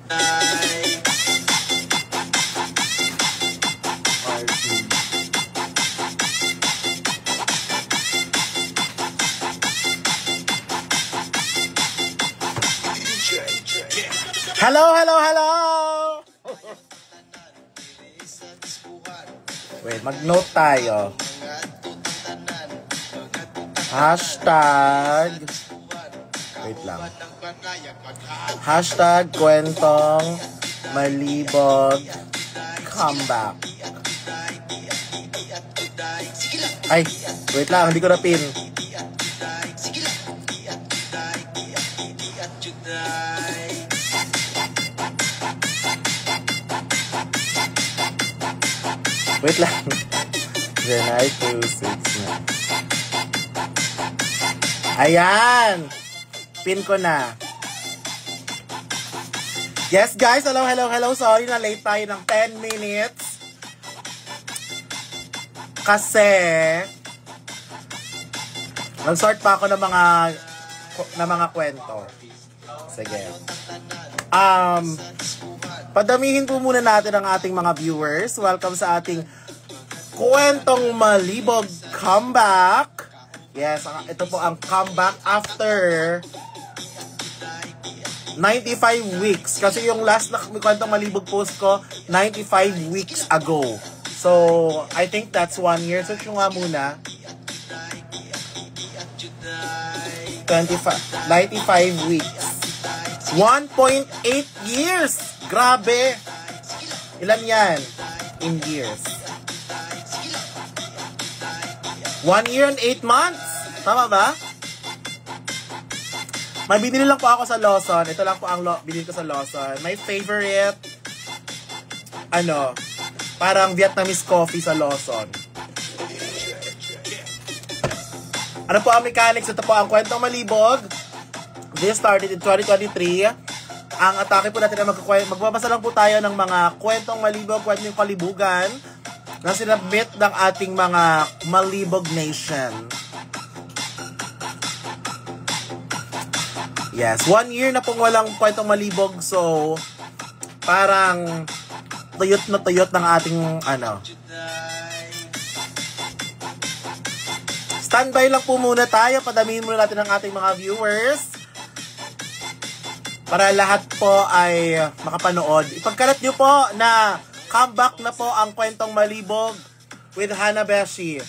Hello, hello, hello! Wait, mag-note tayo. Hashtag. Wait lang. Hashtag kwentong malibog comeback. Ay, wait lang, hindi ko na pin. Wait lang. July 26 na. Ayan! Pin ko na. Yes, guys. Hello, hello, hello. Sorry na late tayo ng 10 minutes. Kasi nag-sort pa ako ng mga kwento. Sige. Padamihin po muna natin ang ating mga viewers. Welcome sa ating kwentong malibog comeback. Yes, ito po ang comeback after 95 weeks. Kasi yung last na kwentong malibog post ko, 95 weeks ago. So, I think that's 1 year. Search nyo nga muna. 95 weeks. 1.8 years! Grabe! Ilan yan? In years. 1 year and 8 months. Tama ba? May binili lang po ako sa Lawson. Ito lang po ang binili ko sa Lawson. My favorite, parang Vietnamese coffee sa Lawson. Ano po ang mechanics? Ito po ang kwentong malibog. This started in 2023. Ang atake po natin ay magbabasa lang po tayo ng mga kwentong malibog, kwentong kalibugan na sinabit ng ating mga Malibog Nation. Yes, 1 year na pong walang kwentong malibog, so parang tuyot na tuyot ng ating Standby lang po muna tayo, padamihin muna natin ang ating mga viewers para lahat po ay makapanood. Ipagkalat nyo po na comeback na po ang kwentong malibog with Hana Beshi.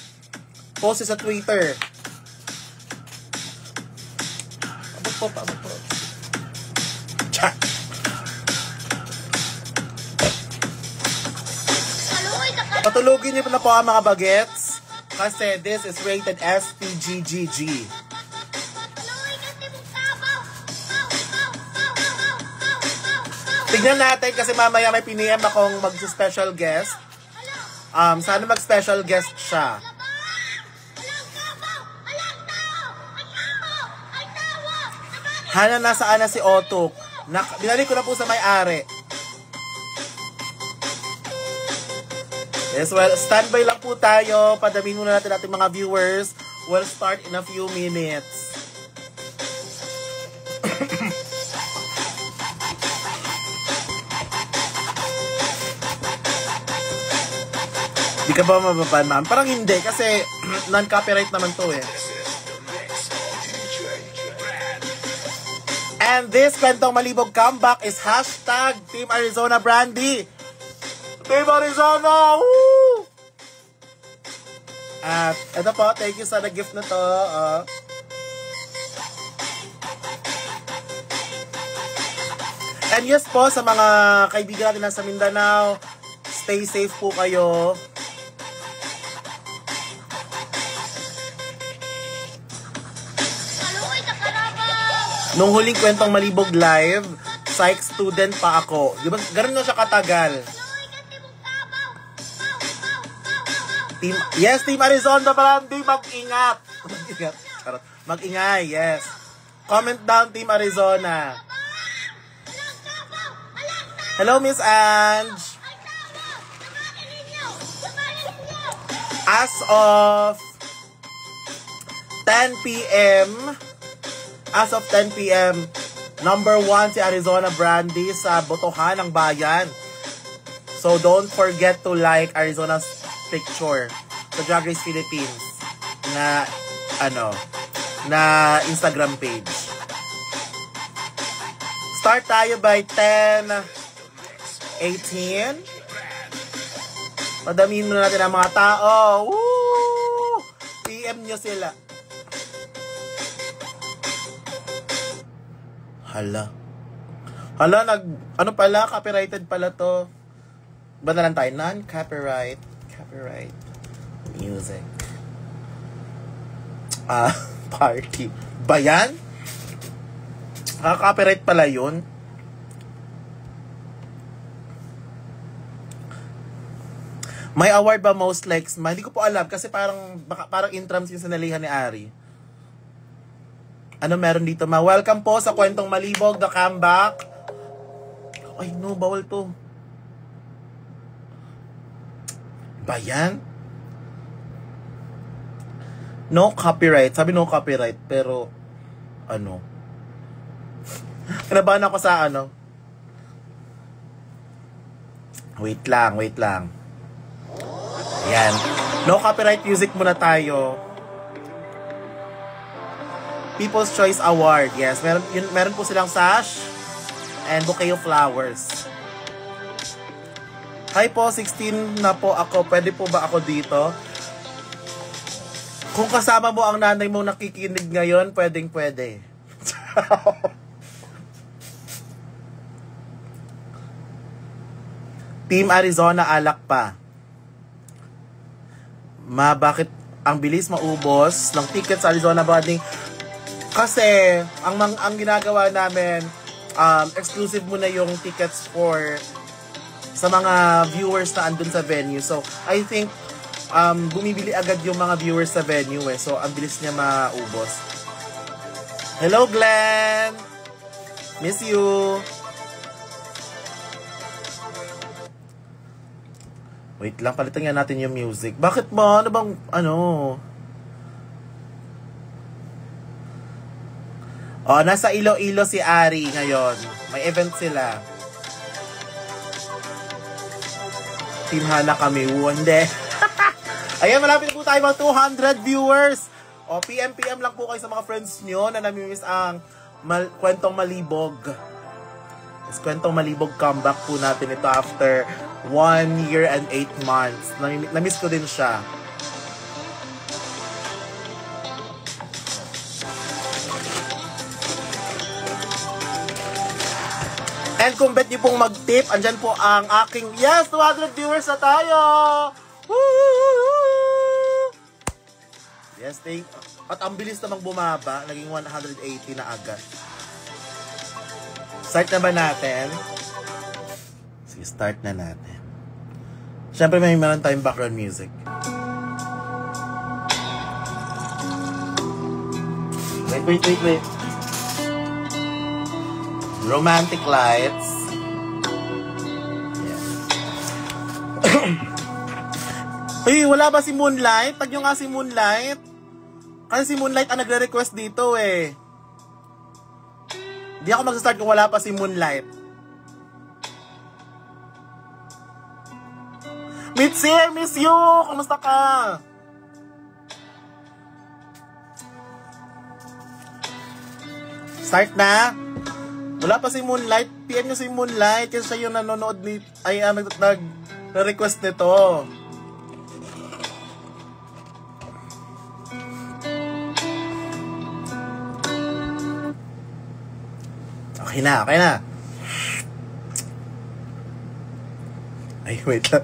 Post sa Twitter. Abot po. Chat. Patulugin nyo na po ang mga bagets kasi this is rated SPGGG. Tignan natin kasi mamaya may piniem akong mag-special guest. Sana mag-special guest siya. Hana, nasaan na si Otuk? Binalik ko na po sa may-ari. Yes, well, standby lang po tayo. Padamin muna natin ating mga viewers. We'll start in a few minutes. Di ka ba mababan, ma'am? Parang hindi, kasi non-copyright naman to eh. And this kwentong malibog comeback is hashtag Team Arizona Brandy. Team Arizona! Woo! At ito po, thank you sa nag-gift na to. And yes po, sa mga kaibigan natin nasa Mindanao, stay safe po kayo. Nung huling kwentong malibog live, psych student pa ako. Diba, ganun na siya katagal. Team Arizona Brandy, mag-ingat. Mag-ingay, yes. Comment down, Team Arizona. Hello, Miss Ange. As of 10 p.m., Number 1 si Arizona Brandy sa botohan ng bayan. So don't forget to like Arizona's picture sa Drag Race Philippines na na Instagram page. Start tayo by 10:18. Padamin muna natin ang mga tao. Woo! PM nyo sila. Hala, ano pala, copyrighted pala to. Ba na lang tayo? Non-copyright. Copyright. Music. Party. Ba yan? Copyright pala yun. May award ba most likes? Hindi ko po alam kasi parang intrams yung sinalihan ni Ari. Ano meron dito ma? Welcome po sa Kwentong Malibog, the comeback. Ay no, bawal to. Ba yan? No copyright. Sabi no copyright, pero kinabahan ako sa Wait lang. Ayan. No copyright music muna tayo. People's Choice Award. Yes, meron po silang sash and bouquet of flowers. Hi po, 16 na po ako. Pwede po ba ako dito? Kung kasama mo ang nanay mo nakikinig ngayon, pwede. Team Arizona, alak pa. Bakit ang bilis maubos ng tickets sa Arizona Bonding? Kasi ang ginagawa namin, exclusive muna yung tickets sa mga viewers na andun sa venue. So I think bumibili agad yung mga viewers sa venue So ang bilis niya maubos. Hello Glenn, miss you. Wait lang, palitan nga natin yung music. Bakit ba? Ano bang, nasa Iloilo si Ari ngayon. May event sila. Team Hana kami. Hindi. Ayan, malapit po tayo mga 200 viewers. PM lang po kayo sa mga friends nyo na namimiss ang Kwentong Malibog. Yes, Kwentong Malibog comeback po natin ito after 1 year and 8 months. Namiss ko din siya. And kung bet niyo pong mag-tip, andyan po ang aking, 200 viewers na tayo! Woo! Yes, at ang bilis namang bumaba, naging 180 na agad. Start na ba natin? Sige, start na natin. Siyempre may meron tayong background music. Wait. Romantic lights. Yeah. Hey, wala ba si Moonlight? Tag nyo nga si Moonlight. Kasi si Moonlight ang nagre-request dito Hindi ako mag-start kung wala pa si Moonlight. Mitzi, I miss you! Kamusta ka? Start na? Wala pa si Moonlight. PM nyo si Moonlight kasi siya yung nanonood nag-request nito. Okay na. Ay, wait lang.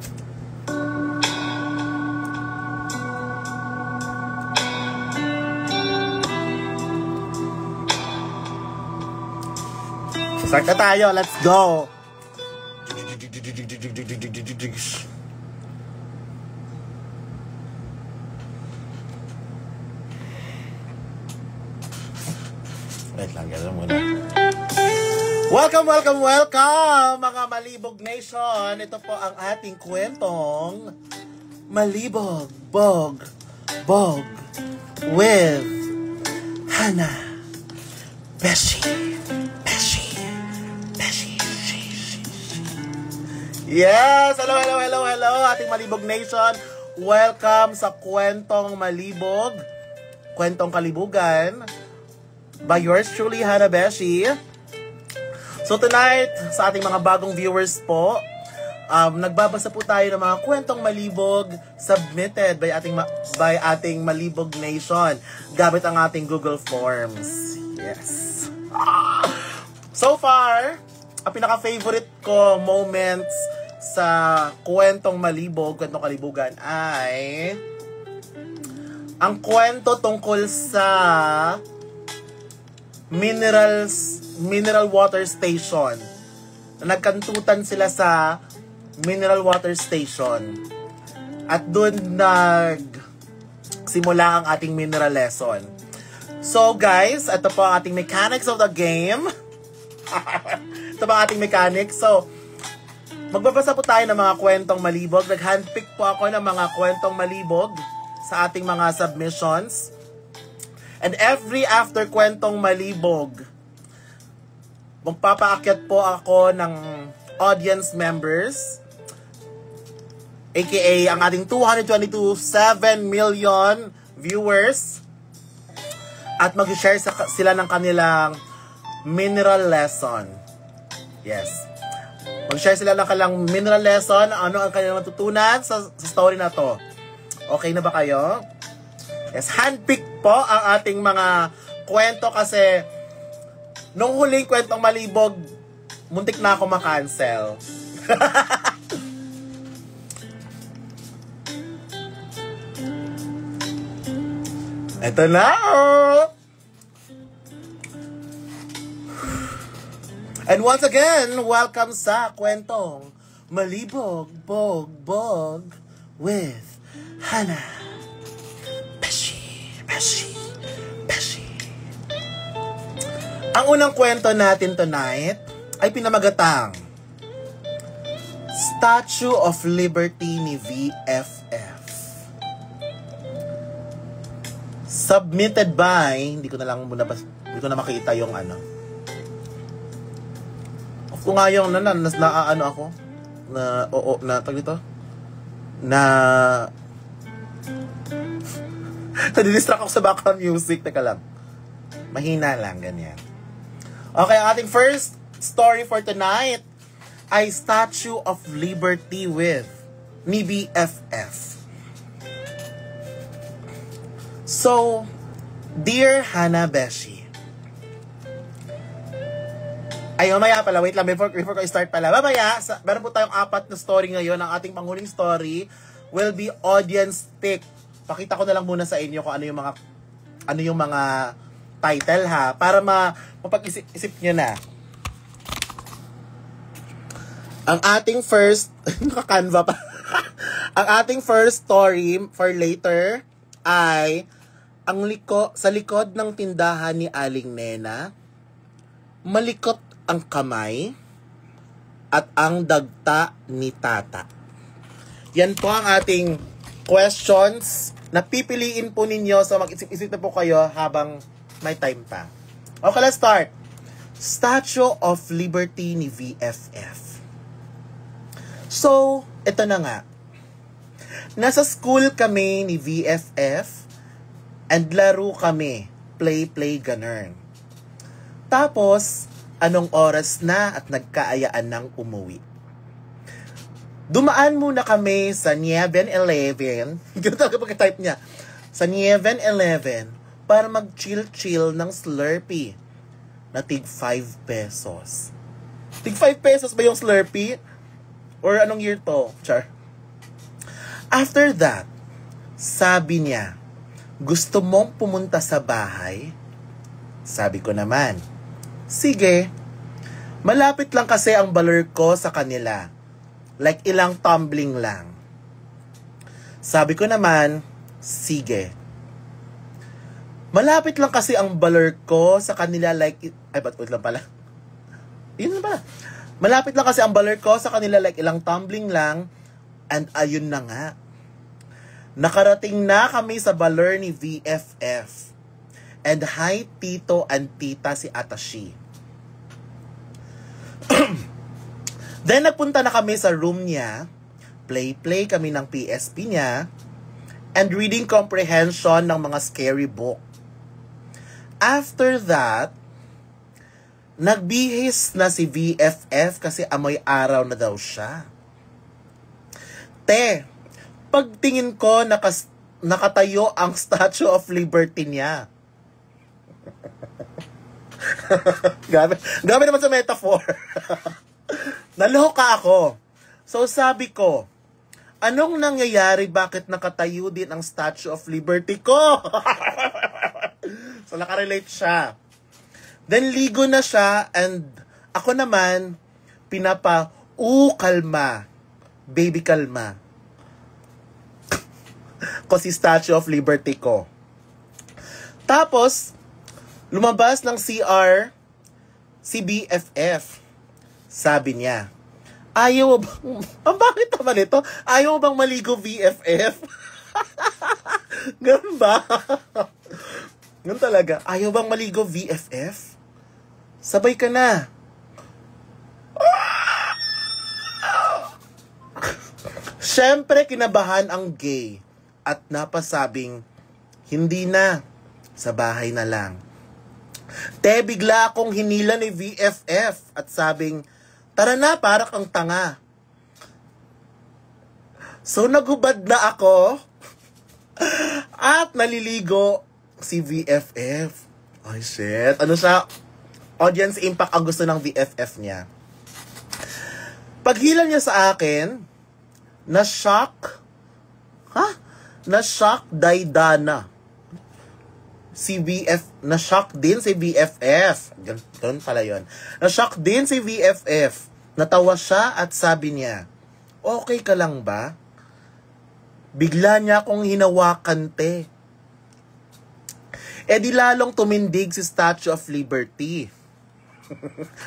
Start na tayo. Let's go. Wait lang. Gano'n muna. Welcome mga Malibog Nation. Ito po ang ating kwentong Malibog, Bog with Hana Beshi. Yes! Hello, hello, hello, hello, ating Malibog Nation. Welcome sa Kwentong Malibog, Kwentong Kalibugan, by yours truly, Hana Beshi. So tonight, sa ating mga bagong viewers po, nagbabasa po tayo ng mga kwentong malibog submitted by ating Malibog Nation gamit ang ating Google Forms. Yes. So far, ang pinaka-favorite ko moments sa kwentong malibog, kwentong kalibugan ay ang kwento tungkol sa mineral water station. Nagkantutan sila sa mineral water station. At doon simula ang ating mineral lesson. So guys, ito po ang ating mechanics of the game. Ito ba ang ating mechanics? So, magbabasa po tayo ng mga kwentong malibog. Nag-handpick po ako ng mga kwentong malibog sa ating mga submissions. And every after kwentong malibog, magpapaakyat po ako ng audience members, aka ang ating 7 million viewers, at mag-share sila ng kanilang mineral lesson. Yes. Mag-share sila ng kanilang mineral lesson, ano ang kanilang matutunan sa story na to. Okay na ba kayo? Yes, handpick po ang ating mga kwento kasi nung huling kwentong malibog, muntik na ako ma-cancel. Ito na! And once again, welcome sa kwentong Malibog, Bog, with Hana Beshi. Ang unang kwento natin tonight ay pinamagatang Statue of Liberty ni VFF. Submitted by, hindi ko na makita yung ano. Kung nga yung ako tag dito na nadidistract ako sa background music. Teka lang, mahina lang, ganyan. Okay, ang ating first story for tonight ay Statue of Liberty with ni BFF. So, dear Hana Beshi, ay, mamaya pala, wait lang, before ko start pala. Mamaya, meron po tayong 4 na story ngayon. Ang ating panghuling story will be audience pick. Pakita ko na lang muna sa inyo kung ano yung mga title ha, para mapag-isip nyo na. Ang ating first, naka-canva pa. Ang ating first story for later ay sa likod ng tindahan ni Aling Nena, malikot ang kamay at ang dagta ni Tata. Yan po ang ating questions na pipiliin po ninyo. So mag-isip-isip na po kayo habang may time pa. Okay, let's start. Statue of Liberty ni VFF. So, ito na nga. Nasa school kami ni VFF and laro kami. Play, ganun. Tapos, anong oras na at nagkaayaan ng umuwi. Dumaan muna kami sa 7-Eleven. Ganun talaga pagka-type niya. Sa 7-Eleven para mag-chill ng Slurpee na tig 5 pesos. Tig 5 pesos ba yung Slurpee? Or anong year to? Char. After that, sabi niya, gusto mong pumunta sa bahay? Sabi ko naman, sige. Malapit lang kasi ang baler ko sa kanila. Like ilang tumbling lang. Sabi ko naman, sige. Malapit lang kasi ang baler ko sa kanila like... Ay, ba't lang pala? Yun na pala. Malapit lang kasi ang baler ko sa kanila like ilang tumbling lang. And ayun na nga. Nakarating na kami sa baler ni VFF. And hi, Tito and Tita si Atashi. Then, nagpunta na kami sa room niya. Play kami ng PSP niya. And reading comprehension ng mga scary book. After that, nagbihis na si VFF kasi amoy araw na daw siya. Pagtingin ko, nakatayo ang Statue of Liberty niya. Gabi naman sa metaphor. Naloka ako. So sabi ko, anong nangyayari? Bakit nakatayo din ang Statue of Liberty ko? So nakarelate siya. Then ligo na siya and ako naman kalma. Baby kalma. Kasi Statue of Liberty ko. Tapos, lumabas ng CR si BFF. Sabi niya, ayaw bang, bakit naman ito? Ayaw bang maligo BFF? Ganun ba? Ganun talaga. Ayaw bang maligo BFF? Sabay ka na. Siyempre, kinabahan ang gay at napasabing, hindi na, sa bahay na lang. Bigla akong hinila ni VFF at sabing, tara na, para kang tanga. So, naghubad na ako at naliligo si VFF. Ay, shit. Ano siya? Audience impact ang gusto ng VFF niya. Paghila niya sa akin, na-shock Daidana. Na-shock din si BFF. Ganun pala yun. Na-shock din si BFF. Natawa siya at sabi niya, okay ka lang ba? Bigla niya akong hinawakan, te. Di lalong tumindig si Statue of Liberty.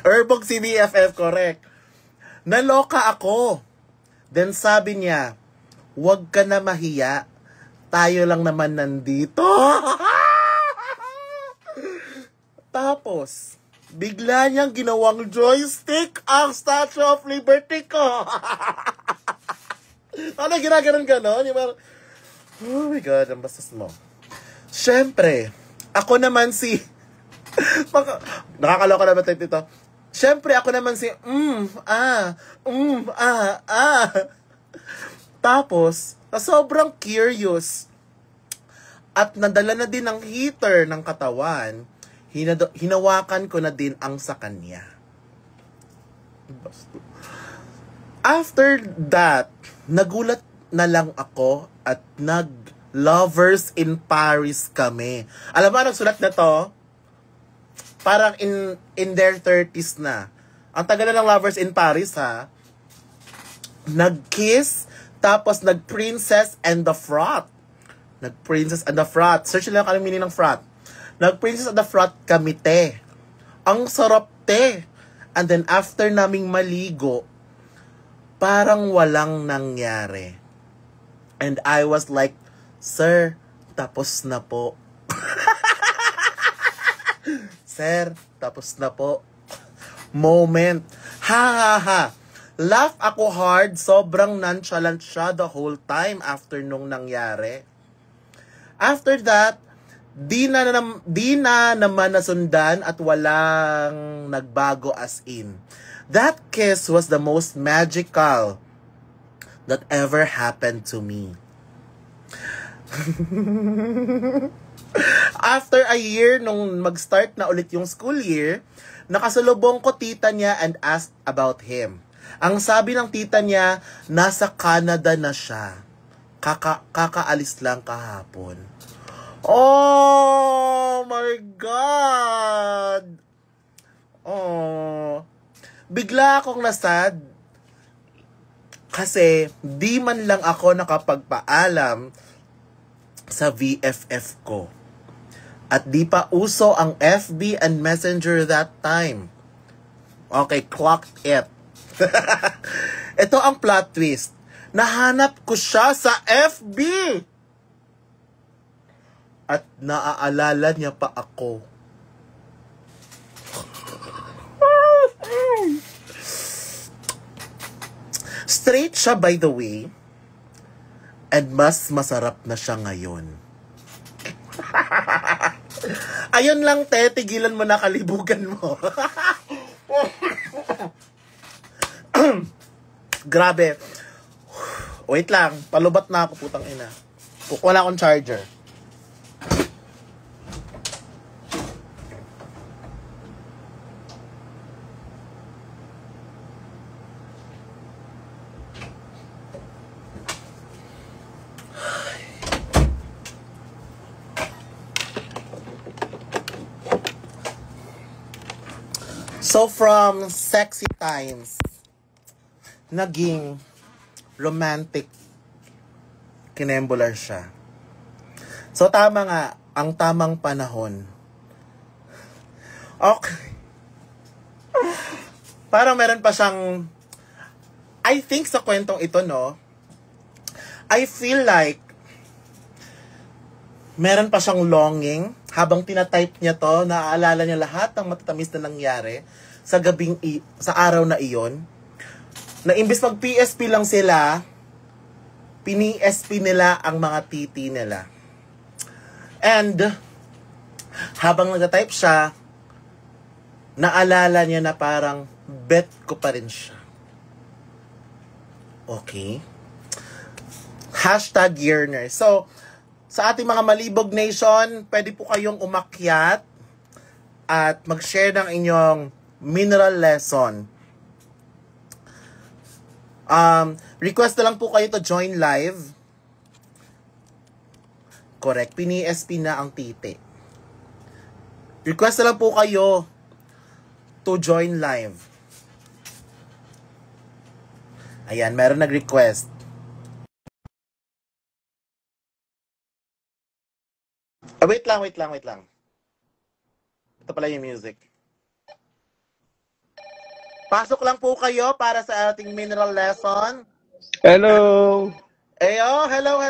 Erbog si BFF, correct. Naloka ako. Then sabi niya, huwag ka na mahiya. Tayo lang naman nandito. Tapos, bigla niyang ginawang joystick ang Statue of Liberty ko. Ano, ginaganon-ganon? Oh my God, ang bastos mo. Siyempre, ako naman si... Nakakaloka naman tayo dito. Siyempre, ako naman si... Tapos, sobrang curious at nadala na din ng heater ng katawan, hinawakan ko na din ang sa kanya. After that, nagulat na lang ako at nag-lovers in Paris kami. Alam mo, nagsulat na to? Parang in their 30s na. Ang tagal na ng lovers in Paris, ha? Nag-kiss, tapos nag-princess and the frat. Nag-princess and the frat. Search lang kami meaning ng frat. Nag-princess and the frat kami, te. Ang sarap, te. And then after naming maligo, parang walang nangyari. And I was like, sir, tapos na po. Sir, tapos na po. Moment. Ha ha ha. Laugh ako hard, sobrang nonchalant siya the whole time after nung nangyari. After that, di na naman nasundan at walang nagbago as in. That kiss was the most magical that ever happened to me. After a year, nung mag-start na ulit yung school year, nakasalubong ko tita niya and asked about him. Ang sabi ng tita niya, nasa Canada na siya. Kakaalis lang kahapon. Oh my God! Oh. Bigla akong nasad kasi di man lang ako nakapagpaalam sa VFF ko. At di pa uso ang FB and Messenger that time. Okay, clocked it. Ito ang plot twist. Nahanap ko siya sa FB. At naaalala niya pa ako. Straight siya, by the way. And mas masarap na siya ngayon. Ayun lang, te. Tigilan mo na kalibugan mo. Grabe. Wait lang. Palubat na ako, putang ina. Wala akong charger. So from sexy times, naging romantic kinembular siya. So tama nga, ang tamang panahon. Okay. Parang meron pa siyang, I think sa kwentong ito, no, I feel like meron pa siyang longing habang tinatype niya to, naaalala niya lahat ng matatamis na nangyari sa sa araw na iyon, na imbis mag PSP lang sila, pini-SP nila ang mga titi nila. And habang nag-type siya, naalala niya na parang bet ko pa rin siya. Okay. #yearner. So, sa ating mga Malibog Nation, pwede po kayong umakyat at mag-share ng inyong mineral lesson. Request na lang po kayo to join live. Correct. Pini-SP na ang titi. Request na lang po kayo to join live. Ayan, meron nag-request. Wait lang. Ito pala yung music. Pasok lang po kayo para sa ating mineral lesson. Hello! Ayo, hello.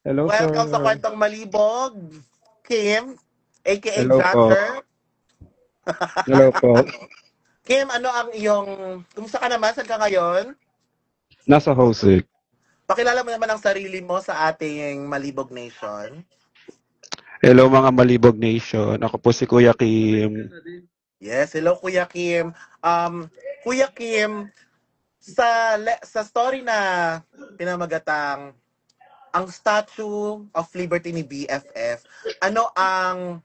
Hello, Welcome sa sir. Kwentong Malibog. Kim, aka Hello po. Jotter. Hello po. Kim, ano ang iyong, kumusta ka naman? Saan ka ngayon? Nasa Hosik. Pakilala mo naman ang sarili mo sa ating Malibog Nation. Hello mga Malibog Nation. Ako po si Kuya Kim. Yes, hello Kuya Kim. Kuya Kim, sa story na pinamagatang ang Statue of Liberty ni BFF, ano ang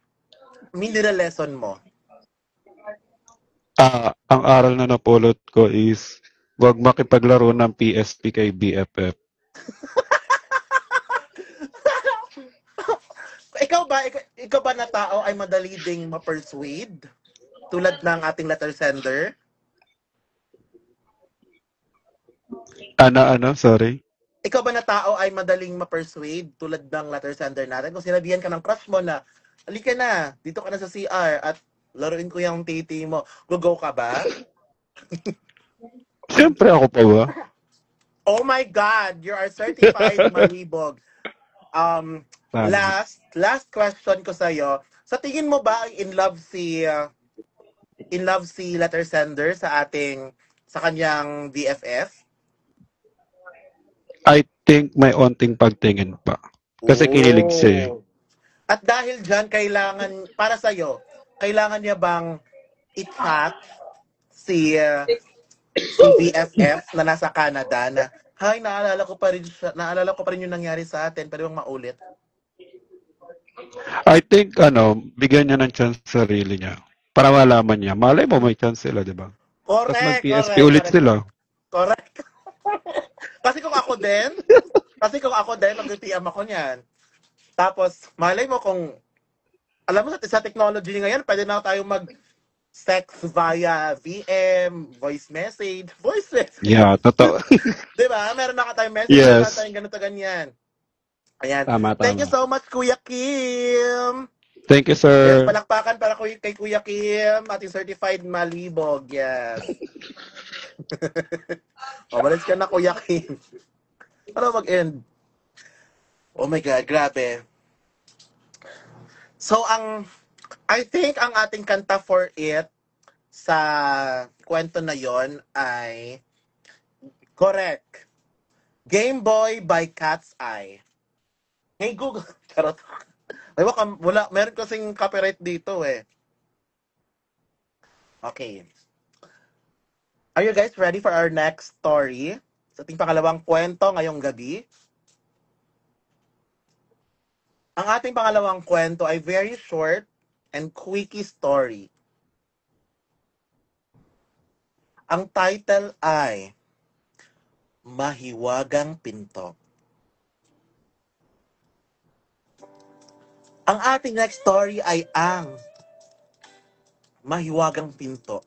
mineral lesson mo? Ang aral na napulot ko is huwag makipaglaro ng PSP kay BFF. Ikaw ba na tao ay madali ding ma-persuade? Tulad ng ating letter sender? Sorry? Ikaw ba na tao ay madaling ma-persuade tulad ng letter sender natin? Kung sinabihan ka ng crush mo na, halika na, dito ka na sa CR at laruin ko yung titi mo. Go ka ba? Siyempre ako pa ba? Oh my God, you are certified Malibog. Last question ko sa'yo. Sa tingin mo ba ay in love si letter sender sa kanyang BFF? I think may onting pagtingin pa. Kasi kinilig siya. At dahil dyan, para sa'yo, kailangan niya bang i-chat si BFF na nasa Canada na, hi, naalala ko pa rin yung nangyari sa atin, pero yung maulit? I think, bigyan niya ng chance sa sarili niya. Para malaman niya. Malay mo, may chance sila, di ba? Tapos mag-PSP ulit sila. Correct. Kasi kung ako din, mag-PM ako niyan. Tapos, malay mo kung, alam mo sa technology ngayon, pwede na tayong mag-sex via VM, voice message. Yeah, totoo. Diba? Meron na tayong message, yes. meron tayong ganito ganyan. Ayan. Tama. Thank you so much, Kuya Kim. Thank you, sir. Yes, palakpakan para kay Kuya Kim, ating certified Malibog. Yes. Balis ka na, Kuya Kim. Ano mag-end? Oh my God, grabe. So, I think ang ating kanta for it sa kwento na yon ay Correct. Game Boy by Cat's Eye. Hey Google. Charot. Ay, wala. Meron kasing copyright dito eh. Okay. Are you guys ready for our next story? Sa ating pangalawang kwento ngayong gabi. Ang ating pangalawang kwento ay very short and quickie story. Ang title ay Mahiwagang Pinto. Ang ating next story ay ang Mahiwagang Pinto.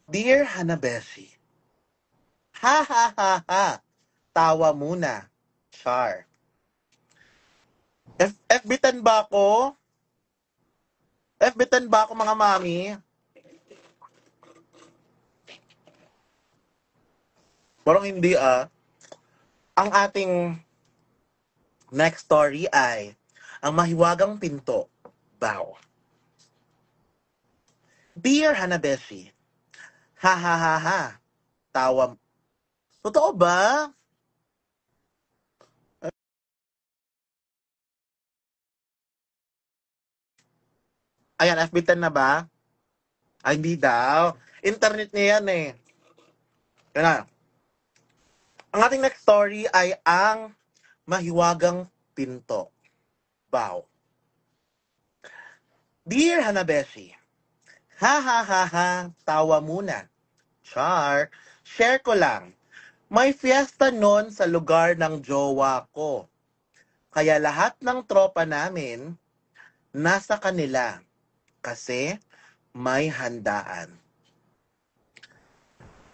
Dear Hanabeshi, ha ha ha ha, tawa muna, char. FB10 ba ako? FB10 ba ako mga mami? Parang hindi ah. Ang ating next story ay ang Mahiwagang Pinto. Bow. Dear Hanabeshi, ha ha ha ha, tawa. Totoo ba? Ayan, FB10 na ba? Ay, hindi daw. Internet niya yan eh. Yan na. Ang ating next story ay ang Mahiwagang Pinto. Bow. Dear Hanabeshi, ha ha ha ha, tawa muna. Char, share ko lang. May fiesta noon sa lugar ng jowa ko. Kaya lahat ng tropa namin nasa kanila kasi may handaan.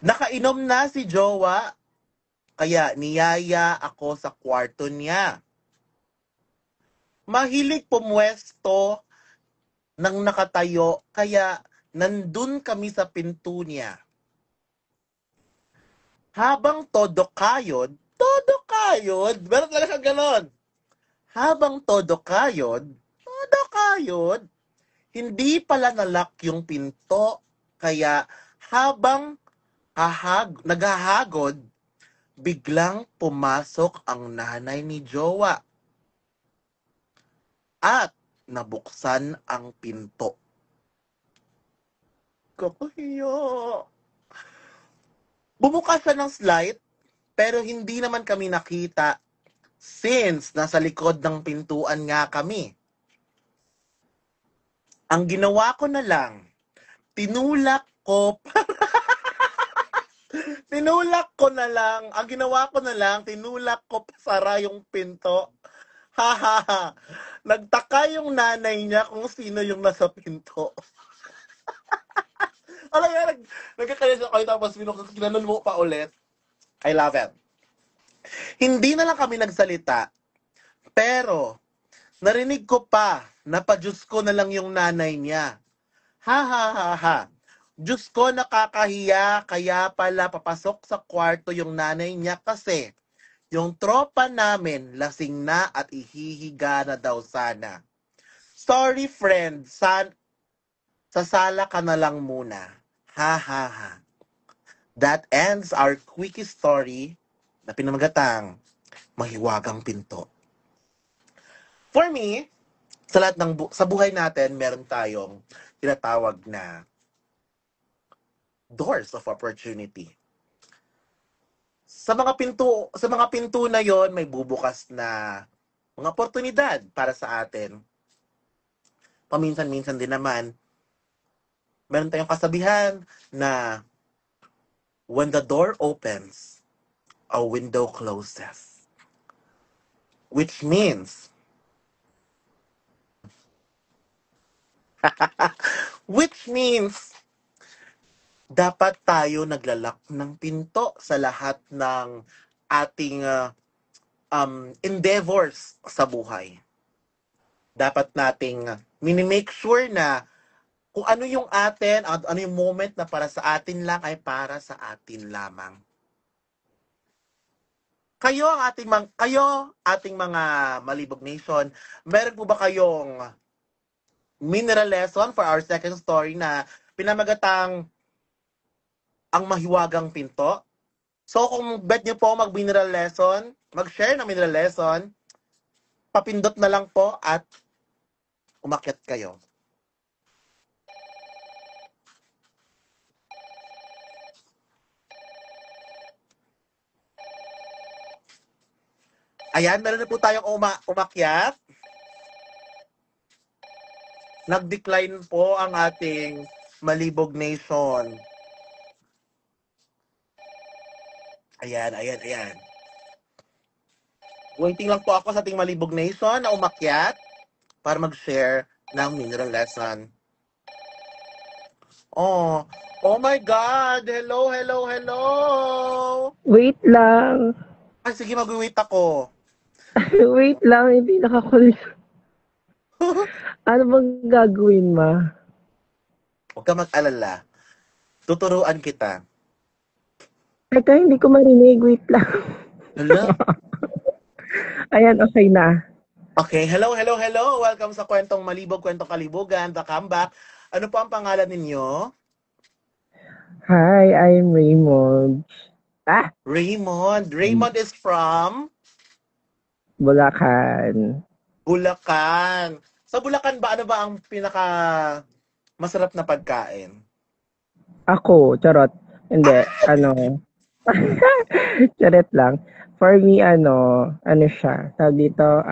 Nakainom na si jowa kaya niyaya ako sa kwarto niya. Mahilig pumwesto ng nakatayo kaya nandun kami sa pinto niya. Habang todo kayod, meron talaga ganon. Habang todo kayod, hindi pala nalock yung pinto, kaya habang naghahagod, biglang pumasok ang nanay ni Jowa at nabuksan ang pinto. Kakahiya. Bumukas siya ng slight, pero hindi naman kami nakita since nasa likod ng pintuan nga kami. Ang ginawa ko na lang, tinulak ko pasara yung pinto. Ha ha ha. Nagtaka yung nanay niya kung sino yung nasa pinto. Alam nga, nagkakalis ako tapos ginanon mo pa ulit. I love it. Hindi na lang kami nagsalita, pero narinig ko pa na pa-Diyos ko na lang yung nanay niya. Ha ha ha ha. Diyos ko, nakakahiya, kaya pala papasok sa kwarto yung nanay niya kasi yung tropa namin lasing na at ihihiga na daw sana. Sorry friend, sa sala ka na lang muna. Ha ha ha. That ends our quickie story na pinamagatang Mahiwagang Pinto. For me, sa lahat sa buhay natin, meron tayong tinatawag na doors of opportunity. Sa mga pinto na 'yon, may bubukas na mga oportunidad para sa atin. Paminsan-minsan din naman, meron tayong kasabihan na when the door opens, a window closes. Which means dapat tayo naglalak ng pinto sa lahat ng ating endeavors sa buhay. Dapat nating minimake sure na kung ano yung atin, ano yung moment na para sa atin lang ay para sa atin lamang. Kayo ating mga Malibog Nation, meron po ba kayong mineral lesson for our second story na pinamagatang ang mahiwagang pinto. So kung bet niyo po mag-mineral lesson, mag-share ng mineral lesson, papindot na lang po at umakyat kayo. Ayan, meron na po tayong umakyat. Nag-decline po ang ating Malibog Nation. Ayan. Waiting lang po ako sa ating Malibog Nation na umakyat para mag-share ng mineral lesson. Oh my God! Hello! Wait lang. Ay, sige, mag-wait ako. Wait lang, hindi nakakulit. Ano bang gagawin, ma? Huwag ka mag-alala. Tuturuan kita. Teka, hindi ko marinig. Wait lang. Hello? Ayan, okay na. Okay, hello. Welcome sa Kwentong Malibog, Kwentong Kalibugan, The Comeback. Ano po ang pangalan ninyo? Hi, I'm Raymond. Raymond is from? Bulacan. Sa Bulacan ba, ano ba ang pinaka masarap na pagkain? Ako, charot. Hindi, charot lang. For me, ano siya. Sabi dito,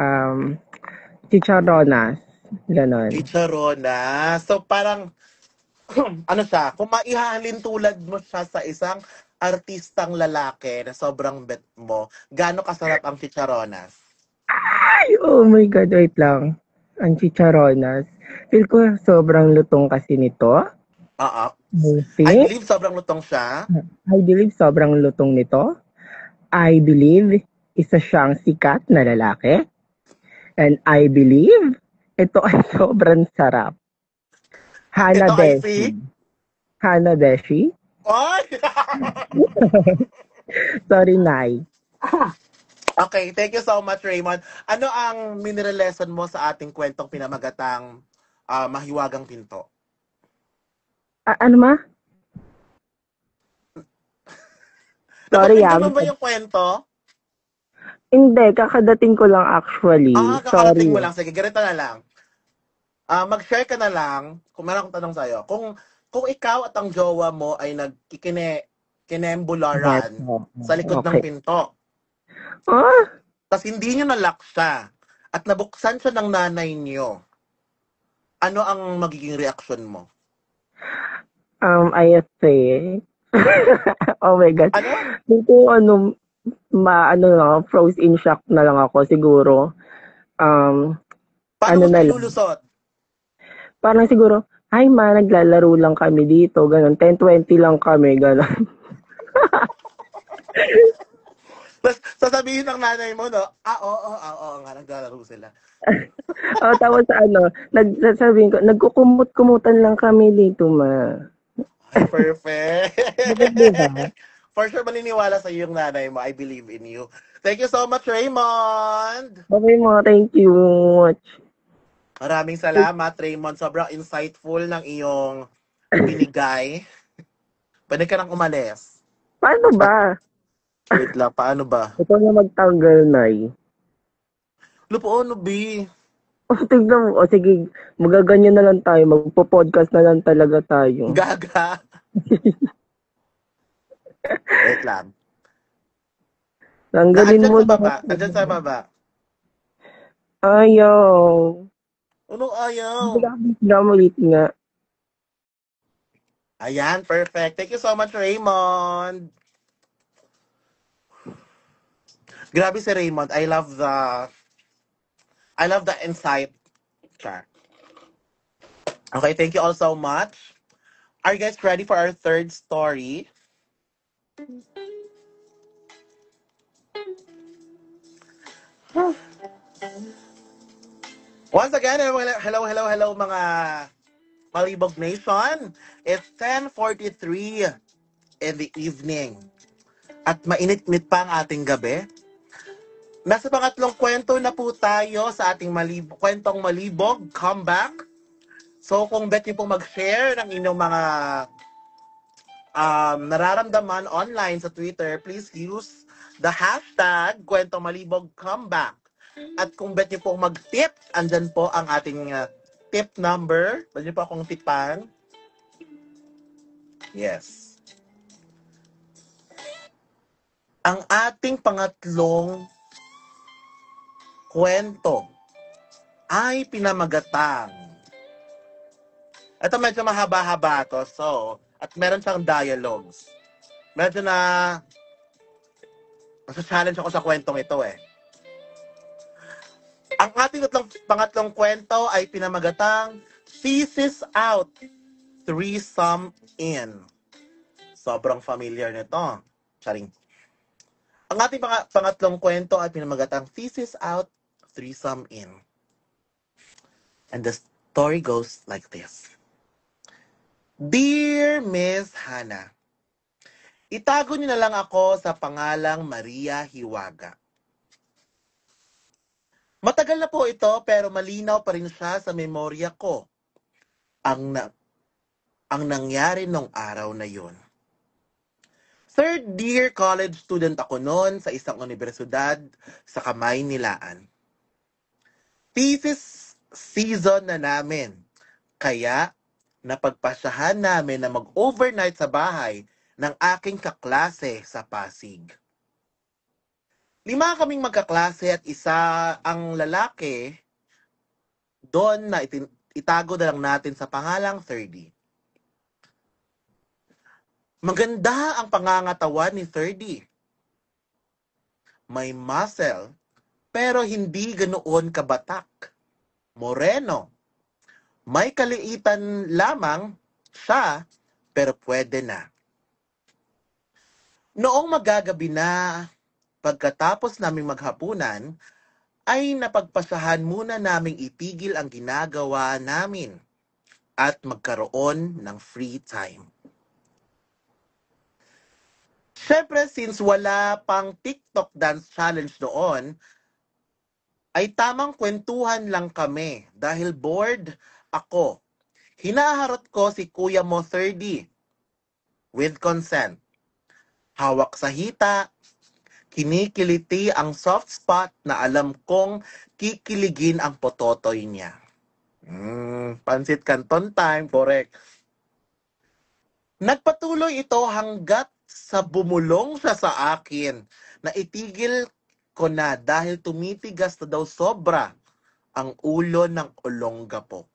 chicharonas. Ganon. Chicharonas. So parang, ano siya, kung maihahalin tulad mo siya sa isang artistang lalaki na sobrang bet mo, gaano kasarap ang chicharonas? Ay, oh my God, wait lang. Ang chicharonas. Feel ko sobrang lutong kasi nito. I I believe sobrang lutong siya. believe sobrang lutong nito. I believe isa siyang sikat na lalaki. And I believe ito ay sobrang sarap. Ito ay si? Hana Beshi. Oy! Sorry, Nay. Okay, thank you so much, Raymond. Ano ang mineral lesson mo sa ating kwentong pinamagatang Mahiwagang Pinto? Ano ma? Sorry, Napakinggan mo ba yung kwento? Hindi, kakadating ko lang actually. Kakadating mo lang. Sige, ganito na lang. Mag-share ka na lang, kung meron akong tanong sa'yo, kung ikaw at ang jowa mo ay nagkikinembularan sa likod ng pinto. Tapos hindi nyo nalock siya at nabuksan siya ng nanay nyo, ano ang magiging reaksyon mo? I think. Oh my God. Ano? Lang, froze in shock na lang ako siguro. Paano mo nilulusot? Parang siguro, hi ma, naglalaro lang kami dito, ganun. 10-20 lang kami, ganun. Tapos sasabihin ng nanay mo, no? Oo nga, naglalaro sila. Tapos sasabihin ko, nagkukumut-kumutan lang kami dito, ma. Ay, perfect. Diba? For sure, maniniwala sa yung nanay mo. I believe in you. Thank you so much, Raymond. Okay mo, thank you much. Maraming salamat, Raymond. Sobrang insightful ng iyong binigay. Pwede ka nang umalis. Paano ba? Wait lang, paano ba? Ito na magtanggal, Nay. Lupo, B. Tignan mo. Sige, magaganyan na lang tayo. Magpo-podcast na lang talaga tayo. Gaga. Wait lang. Tanggalin mo. Andyan sa baba. Ayaw. Anong ayaw? Ulit nga. Ayan, perfect. Thank you so much, Raymond. Grabe si Raymond. I love the insight. Okay, thank you all so much. Are you guys ready for our third story? Once again, hello mga Malibog Nation. It's 10:43 in the evening. At mainit-init pa ang ating gabi. Nasa pangatlong kwento na po tayo sa ating kwentong Malibog comeback. So kung bet niyo po mag-share ng inyong mga nararamdaman online sa Twitter, please use the hashtag Kwento Malibog Comeback. At kung bet niyo po mag-tip, andyan po ang ating tip number. Pwede niyo po akong tipan. Yes. Ang ating pangatlong kwento ay pinamagatang. Ito medyo mahaba-haba to. So, at meron siyang dialogues. Medyo nasa-challenge ako sa kwentong ito eh. Ang ating pangatlong kwento ay pinamagatang Thesis Out, Threesome In. Sobrang familiar nito. Charing. Ang ating pangatlong kwento ay pinamagatang Thesis Out, Threesome In. And the story goes like this. Dear Miss Hannah, itago niyo na lang ako sa pangalang Maria Hiwaga. Matagal na po ito pero malinaw pa rin siya sa memorya ko. Ang nangyari nung araw na yun. Third year college student ako noon sa isang universidad sa Kamaynilaan. Thesis season na namin. Kaya napagpasyahan namin na mag-overnight sa bahay ng aking kaklase sa Pasig. 5 kaming magkaklase at isa ang lalaki doon na itago na lang natin sa pangalang 30. Maganda ang pangangatawan ni 30. May muscle, pero hindi ganoon kabatak. Moreno. May kaliitan lamang siya, pero pwede na. Noong magagabi na, pagkatapos naming maghapunan, ay napagpasahan muna naming itigil ang ginagawa namin at magkaroon ng free time. Siyempre, since wala pang TikTok dance challenge noon, ay tamang kwentuhan lang kami dahil bored ako. Hinaharot ko si Kuya mo 30 with consent. Hawak sa hita, kinikiliti ang soft spot na alam kong kikiligin ang pototoy niya. Pansit Canton time, correct. Nagpatuloy ito hanggat sa bumulong siya sa akin na itigil ko na dahil tumitigas na daw sobra ang ulo ng Olongapo.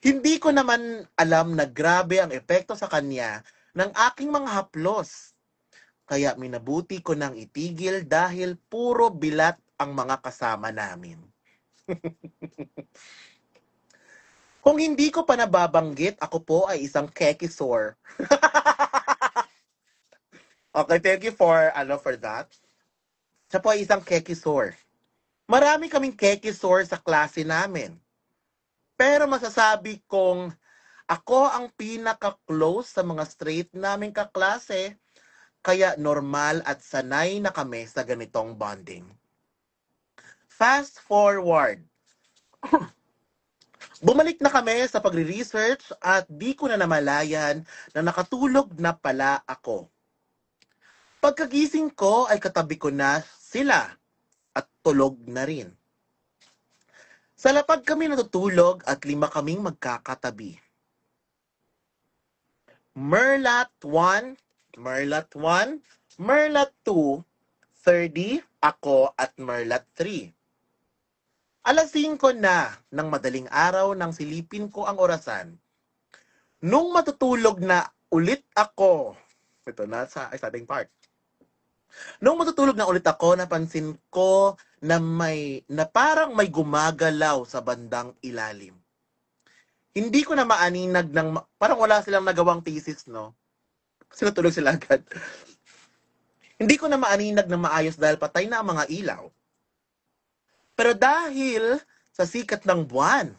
Hindi ko naman alam na grabe ang epekto sa kanya ng aking mga haplos. Kaya minabuti ko nang itigil dahil puro bilat ang mga kasama namin. Kung hindi ko pa nababanggit, ako po ay isang kekisor. Okay, thank you for that. Siya po ay isang kekisor. Marami kaming kekisor sa klase namin. Pero masasabi kong ako ang pinaka-close sa mga straight naming kaklase, kaya normal at sanay na kami sa ganitong bonding. Fast forward. Bumalik na kami sa pagre-research at di ko na namalayan na nakatulog na pala ako. Pagkagising ko ay katabi ko na sila at tulog na rin. Sa lapag kami natutulog at 5 kaming magkakatabi. Merlat 1, Merlat 1, Merlat 2, 30, ako at Merlat 3. Alas 5 na ng madaling araw nang silipin ko ang orasan. Nung matutulog na ulit ako, ito na sa ating part. Nung matutulog na ulit ako, napansin ko na parang may gumagalaw sa bandang ilalim. Hindi ko na maaninag parang wala silang nagawang thesis, no? Kasi natulog sila agad. Hindi ko na maaninag ng maayos dahil patay na ang mga ilaw. Pero dahil sa sikat ng buwan,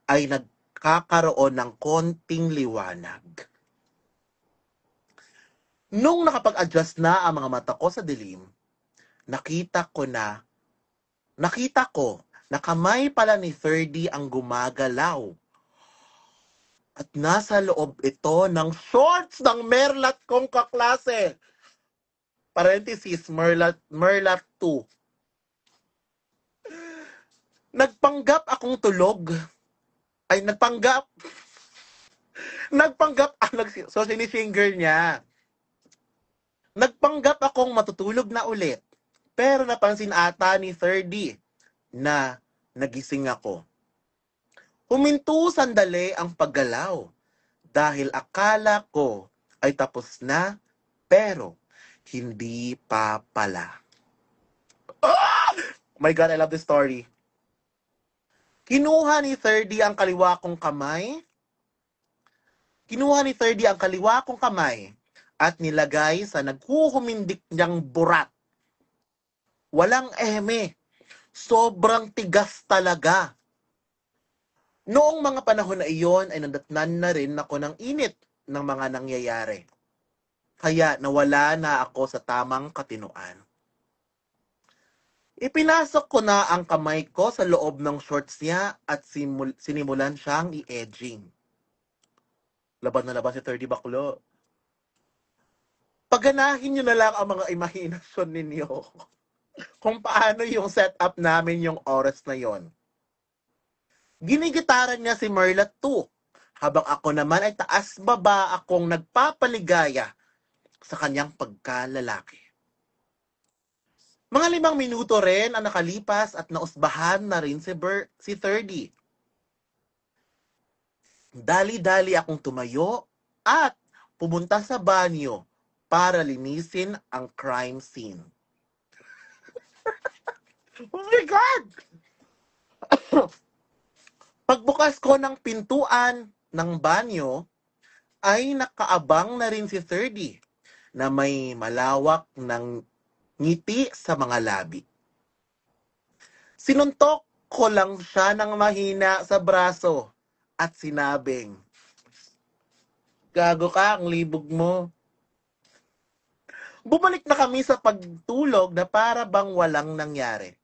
ay nagkakaroon ng konting liwanag. Nung nakapag-adjust na ang mga mata ko sa dilim, nakita ko na kamay pala ni 30 ang gumagalaw. At nasa loob ito ng shorts ng merlat kong kaklase. Parenthesis, merlat 2. Nagpanggap akong tulog. Ay, nagpanggap. So, sinifinger niya. Nagpanggap akong matutulog na ulit. Pero napansin ata ni 30 na nagising ako. Huminto sandali ang paggalaw dahil akala ko ay tapos na pero hindi pa pala. Oh my God, I love this story. Kinuha ni 30 ang kaliwa kong kamay at nilagay sa naghuhumindik niyang burat. Walang eme. Sobrang tigas talaga. Noong mga panahon na iyon ay nadatnan na rin ako ng init ng mga nangyayari. Kaya nawala na ako sa tamang katinuan. Ipinasok ko na ang kamay ko sa loob ng shorts niya at sinimulan siyang i-edging. Laban na laban si 30 baklo. Paganahin nyo na lang ang mga imahinasyon ninyo kung paano yung setup namin yung oras na yon. Ginigitaran niya si Merlat 2, habang ako naman ay taas-baba akong nagpapaligaya sa kanyang pagkalalaki. Mga 5 minuto rin ang nakalipas at nausbahan na rin si 30. Dali-dali akong tumayo at pumunta sa banyo para linisin ang crime scene. Oh my God! Pagbukas ko ng pintuan ng banyo, ay nakaabang na rin si 30 na may malawak ng ngiti sa mga labi. Sinuntok ko lang siya ng mahina sa braso at sinabing, "Gago ka, ang libog mo." Bumalik na kami sa pagtulog na para bang walang nangyari.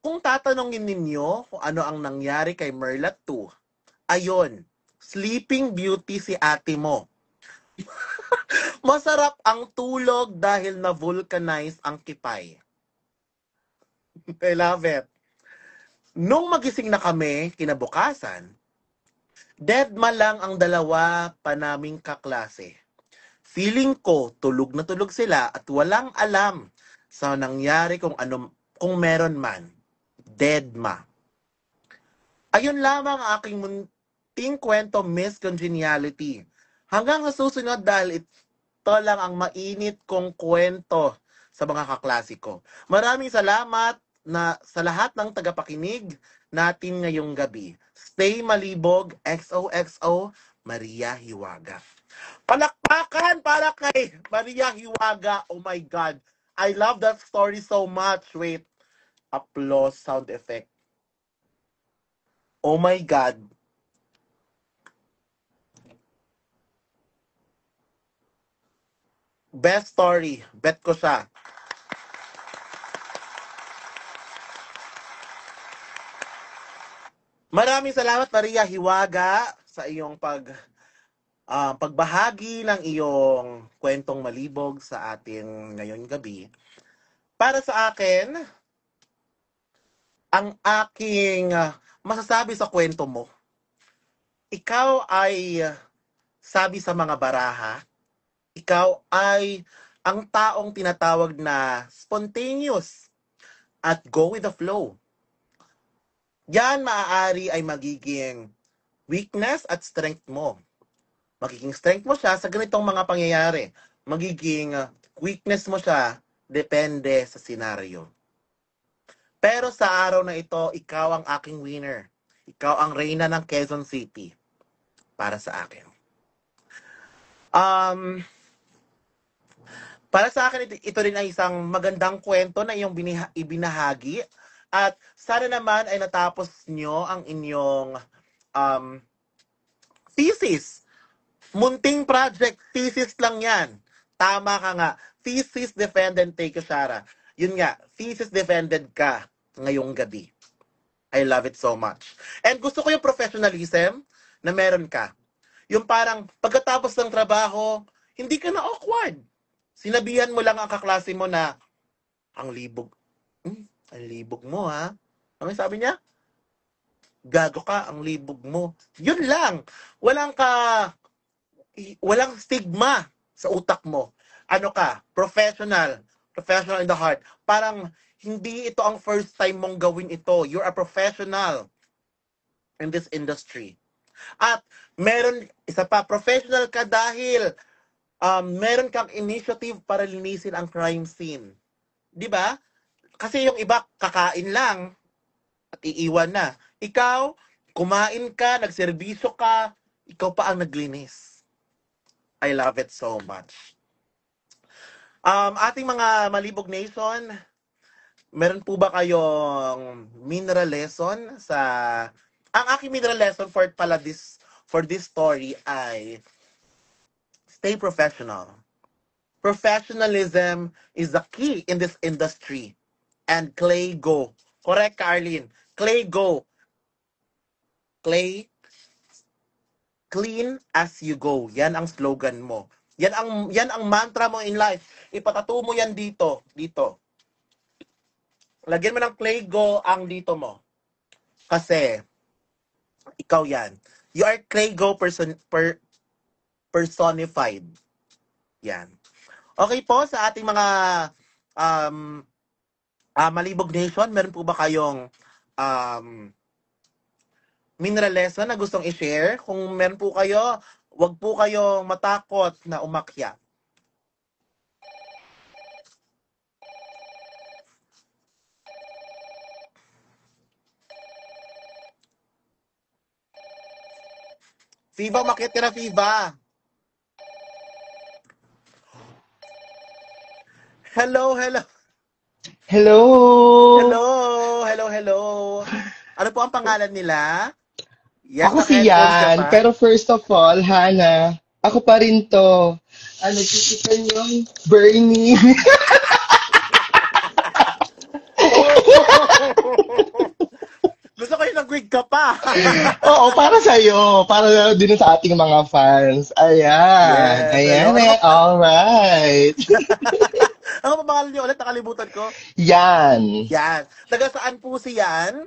Kung tatanungin ninyo kung ano ang nangyari kay Merlat 2, ayon, Sleeping Beauty si ate mo. Masarap ang tulog dahil na-vulcanize ang kipay. I love it. Nung magising na kami, kinabukasan, deadma lang ang dalawa pa naming kaklase. Feeling ko, tulog na tulog sila at walang alam sa nangyari kung meron man. Deadma. Ayun lamang ang aking munting kwento, Miss Congeniality. Hanggang sa susunod dahil ito lang ang mainit kong kwento sa mga kaklase ko. Maraming salamat sa lahat ng tagapakinig natin ngayong gabi. Stay malibog, XOXO, Maria Hiwaga. Palakpakan para kay Maria Hiwaga. Oh my God. I love that story so much. Wait. Applause sound effect. Oh my God. Best story. Bet ko siya. Maraming salamat, Maria Hiwaga, sa iyong pagbahagi ng iyong kwentong malibog sa atin ngayong gabi. Para sa akin, ang aking masasabi sa kwento mo, ikaw ay sabi sa mga baraha, ikaw ay ang taong tinatawag na spontaneous at go with the flow. Yan maaari ay magiging weakness at strength mo. Magiging strength mo siya sa ganitong mga pangyayari. Magiging weakness mo siya depende sa senaryo. Pero sa araw na ito, ikaw ang aking winner. Ikaw ang reyna ng Quezon City. Para sa akin. Para sa akin, ito rin ay isang magandang kwento na iyong ibinahagi. At sana naman ay natapos nyo ang inyong thesis. Munting project, thesis lang yan. Tama ka nga. Thesis, defend, and take a shara. yun nga, thesis defended ka ngayong gabi. I love it so much. And gusto ko yung professionalism na meron ka. Yung parang pagkatapos ng trabaho, hindi ka na awkward. Sinabihan mo lang ang kaklase mo na, ang libog mo ha. Ano sabi niya? Gago ka, ang libog mo. Yun lang. Walang stigma sa utak mo. Ano ka? Professional in the heart. Parang hindi ito ang first time mong gawin ito. You're a professional in this industry. At isa pa, professional ka dahil meron kang initiative para linisin ang crime scene. 'Di ba? Kasi yung iba kakain lang at iiwan na. Ikaw, kumain ka, nagserbisyo ka, ikaw pa ang naglinis. I love it so much. Ating mga Malibog Nation, meron po ba kayong mineral lesson ang aking mineral lesson for this story ay stay professional. Professionalism is the key in this industry. And Clay go. Correct, Arlene. Clay go. Clay, clean as you go. Yan ang slogan mo. Yan ang mantra mo in life. Ipatato mo yan dito. Lagyan mo ng Clay go ang dito mo. Kasi ikaw yan. You are Clay go personified. Yan. Okay po, sa ating mga Malibog Nation, meron po ba kayong mineral lesson na gustong i-share? Kung meron po kayo, wag po kayong matakot na umakyat. Fiva, umakyat ka na, Fiva. Hello. Ano po ang pangalan nila? Yan, ako si Yan, pero first of all, Hana, ako pa rin to. Nagkikita yung Bernie. Gusto ko yung nag-wig ka pa. Oo, para sa'yo. Para din sa ating mga fans. Ayan. Alright. Ano pa pangalan niyo ulit? Nakalimutan ko. Yan. Taga saan po si Yan?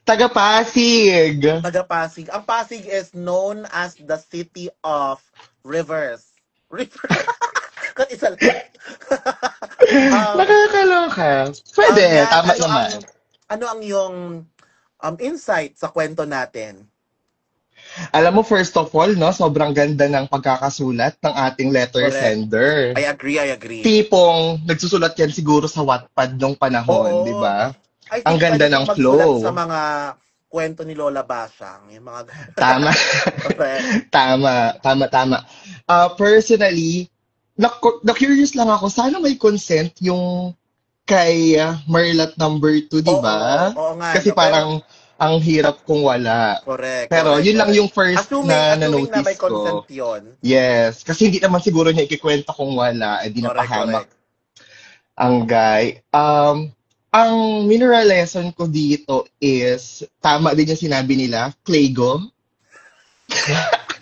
Taga Pasig. Ang Pasig is known as the city of rivers. Kat isa lang. Nakakaloka. Pwede, tama naman. Ano ang iyong insight sa kwento natin? Alam mo, first of all, no, sobrang ganda ng pagkakasulat ng ating letter sender. I agree. Tipong nagsusulat yan siguro sa Wattpad nung panahon, di ba? Ang ganda ng flow. Sa mga kwento ni Lola Basyang. Yung mga... Tama. Personally, na-curious lang ako, sana may consent yung kay Marlat number 2, di ba? Oo nga. Kasi parang ang hirap kung wala. Correct. Pero yun lang yung first na na-notice ko. May consent yun. Yes. Kasi hindi naman siguro niya ikikwenta kung wala. Di napahamak ang guy. Ang mineral lesson ko dito is, tama din yung sinabi nila, Claygo.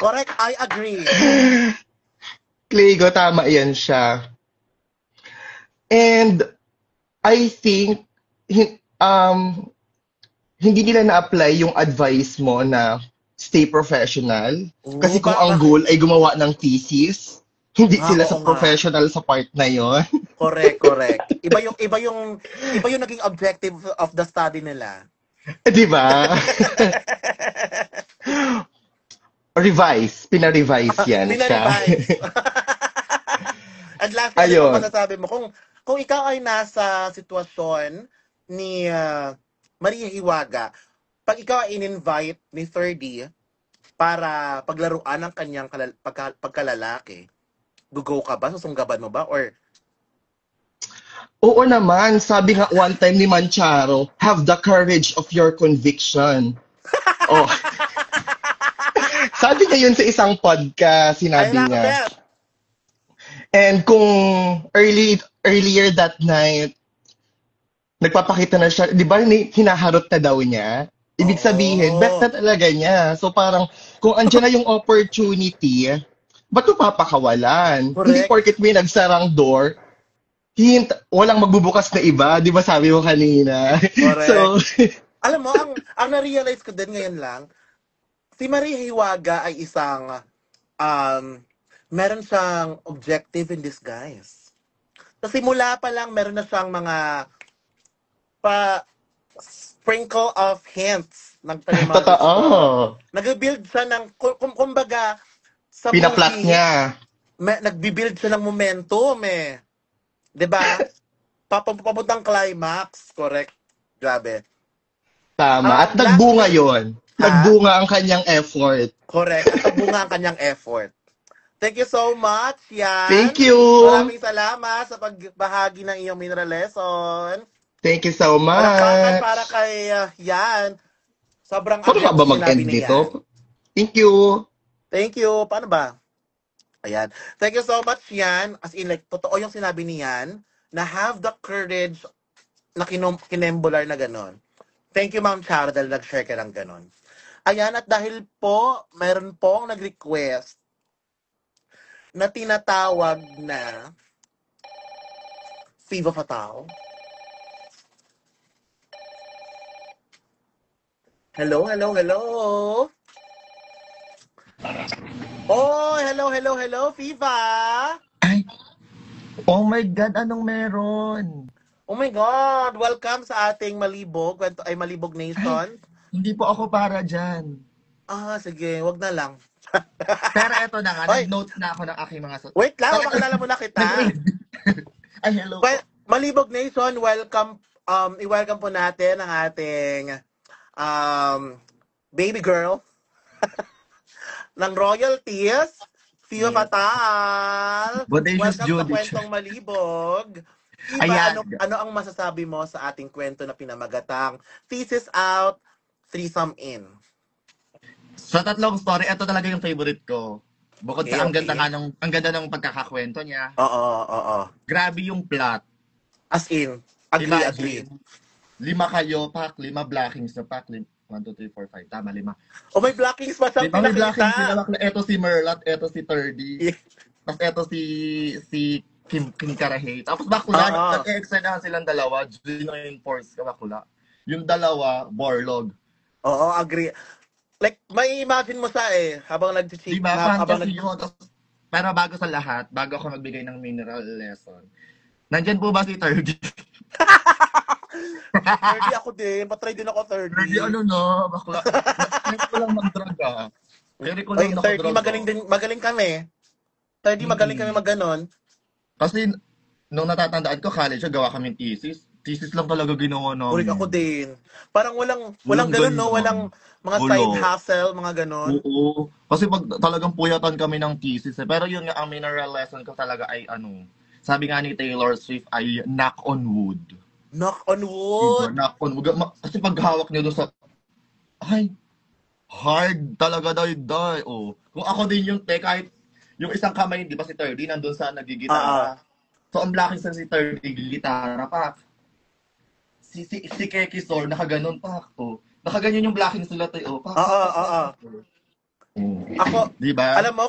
Correct, I agree. Claygo, tama yan siya. And I think, hindi nila na-apply yung advice mo na stay professional. Kasi kung ang goal ay gumawa ng thesis, hindi sila sa professional sa part na yon. Correct. Iba yung naging objective of the study nila. Di ba? Pina-revise yan siya. At last, ano masasabi mo? Kung ikaw ay nasa sitwasyon ni Maria Hiwaga, pag ikaw ay in-invite ni 30 para paglaruan ng kanyang pagkalalaki, go ka ba? Susunggaban mo ba? Or... Oo naman. Sabi nga one time ni Mancharo, have the courage of your conviction. Oh. Sabi niya yun sa isang podcast, sinabi niya. And kung earlier that night, nagpapakita na siya, di ba, hinaharot na daw niya? Ibig sabihin, bet na talaga niya. So parang, kung andyan na yung opportunity, ba't mo papakawalan? Correct. Hindi porket may nagsarang door, walang magbubukas na iba, di ba sabi mo kanina? Correct. So, alam mo, ang na-realize ko din ngayon lang, si Maria Hiwaga ay isang, meron siyang objective in disguise. Kasi mula pa lang, meron na siyang mga sprinkle of hints ng totoo. Nag-build siya ng, kumbaga, sa Pinaplat movie, niya. Nag-build siya ng momentum eh. Diba? Papuntang climax. Correct. Grabe. Tama. At nagbunga yon. Nagbunga ang kanyang effort. Correct. At nagbunga ang kanyang effort. Thank you so much, Yan. Thank you. Maraming salamat sa pagbahagi ng iyong mineral lesson. Thank you so much. Palakpakan para kay Yan. Sobrang Paano ka ba mag-end nito? Thank you. Thank you. Paano ba? Ayan. Thank you so much, Yan. As in, like, totoo yung sinabi ni Yan na have the courage na kinembular na ganon. Thank you, Ma'am Charo, dahil nag-share ka ng ganon. Ayan, at dahil po, mayroon pong nag-request na tinatawag na Viva Fatal. Hello, hello, hello. Oh, hello, Viva. Ay, oh my God, anong meron? Oh my God, welcome sa ating Malibog, Malibog Nation. Ay, hindi po ako para dyan. Sige, wag na lang. Pero eto na nga, nag-note na ako ng aking mga... Wait lang, makilala mo na kita. Ay, hello Well, Malibog Nation, welcome, i-welcome po natin ang ating baby girl ng royalties, Viva Fatal. Bodacious Welcome Judy. sa Kwentong Malibog. Iba, ano ang masasabi mo sa ating kwento na pinamagatang Thesis Out, Threesome In? Sa tatlong story, ito talaga yung favorite ko. Bukod sa ang ganda ng pagkakakwento niya. Oo. Grabe yung plot. As in, agree. 5 kayo, pack, 5 blockings na pack, 1, 2, 3, 4, 5. Tama, 5. Oh, may blockings pa siyang May blockings pinakita. sila. Ito si Merlat, ito si Turdy. Tapos ito si Kim Karahay. Tapos bakula, nag-excedahan silang dalawa. Gino and Force, bakula. Yung dalawa, Borlog. Oo, agree. Like, may imagine mo siya habang nag-cheat. Diba, fantasy yun. Pero bago sa lahat, bago ako magbigay ng mineral lesson, nandyan po ba si Turdy? 30 ako din. Patry din ako 30. 30 bakla. Hindi ko lang mag-drug Hindi ko lang 30 magaling kami. 30 magaling kami mag-ganon. Kasi nung natatandaan ko, college, gawa kaming thesis. Thesis lang talaga ginawa namin. Ulit ako din. Parang walang ganon, no? Walang mga side hustle, mga ganon. Oo. Kasi talagang puyatan kami ng thesis. Pero yun nga, ang mineral lesson ko talaga ay sabi nga ni Taylor Swift ay knock on wood. Knock on wood? Knock on wood. Kasi paghawak niyo doon sa... Ay, hard talaga day. Oh. Kung ako din yung kahit yung isang kamay, di ba si Turdy, nandun sa nagigitara. So, ang blocking sa si Turdy, gitara pa. Si Keki Sor, nakaganon pa. Oh. Nakaganyan yung blocking sila tayo. Ako, diba? Alam mo,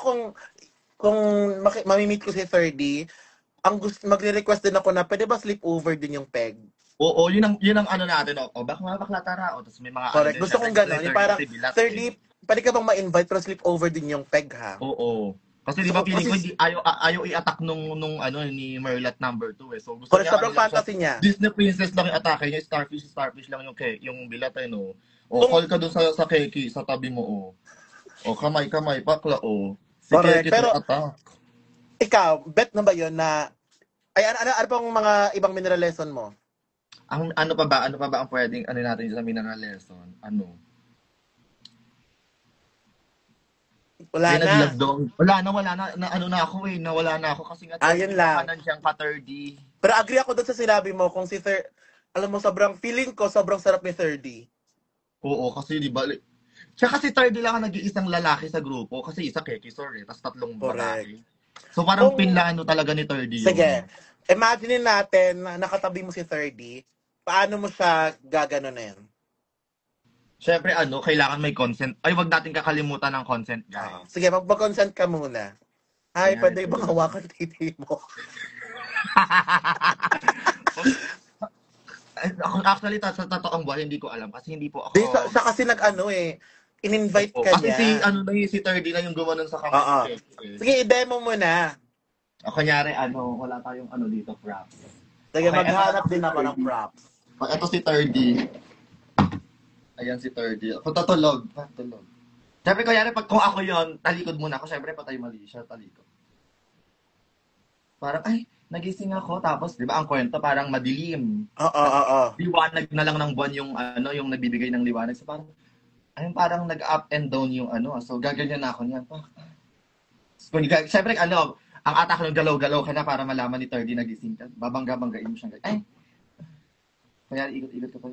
kung mamimit ko si Turdy, magre-request din ako na pwede ba sleepover din yung peg? Oo, yun ang ano natin. Bakla tara. Tapos may mga... Correct. Gusto kong gano'n. Yung parang, Turdy, pwede ka bang ma-invite pero sleepover din yung peg, ha? Oo. Kasi di ba feeling ko ayaw i-attack nung ni Merlat number 2 So gusto niya sobrang fantasy niya. Disney princess lang yung atake niya, starfish lang yung bilat no. Call ka doon sa Keki sa tabi mo kamay pakla Si correct. Keki pero attack. Ikaw, bet na ba 'yon na ano pang mga ibang mineral lesson mo? Ano pa ba ang pwedeng natin sa mineral lesson? Wala na. Wala na ako nawala na ako kasi nga ayun lang. Siyang ka-30. Pero agree ako doon sa sinabi mo kung alam mo sobrang feeling ko sobrang sarap ni 30. Oo, kasi di ba siya kasi 30 lang ang nag-iisang lalaki sa grupo kasi isa Keki Sor tapos 3 babae. So parang pinlano talaga ni 30 Sige. Imagine natin na nakatabi mo si 30 paano mo siya gaganunin? Syempre, kailangan may consent. Ay, wag natin kakalimutan ng consent, guys. Sige, mag-consent ka muna. Ay, pwede bang hawakan titi mo? Actually, sa totoong buhay, hindi ko alam. Kasi hindi po ako... Siya kasi in-invite ka kasi niya. si 30 na yung gumanon sa kamay. Sige, i-demo mo na. Kunyari, wala tayong dito, props. Sige, maghanap din ako ng props. Ito si 30. Ayan si 30. Kung tutulog. Tulog. Siyempre, kung ako yon, talikod muna ako. Siyempre, patay mali siya, talikod. Parang, nagising ako. Tapos, di ba, ang kwento parang madilim. Liwanag na lang ng buwan yung nagbibigay ng liwanag. So, parang nag-up and down yung So, gaganyan na ako niyan. Siyempre, ang atak ng galaw-galaw ka na para malaman ni 30 nagising ka. Babangga-banggain mo siya. Kaya ikot-ikot ka pa.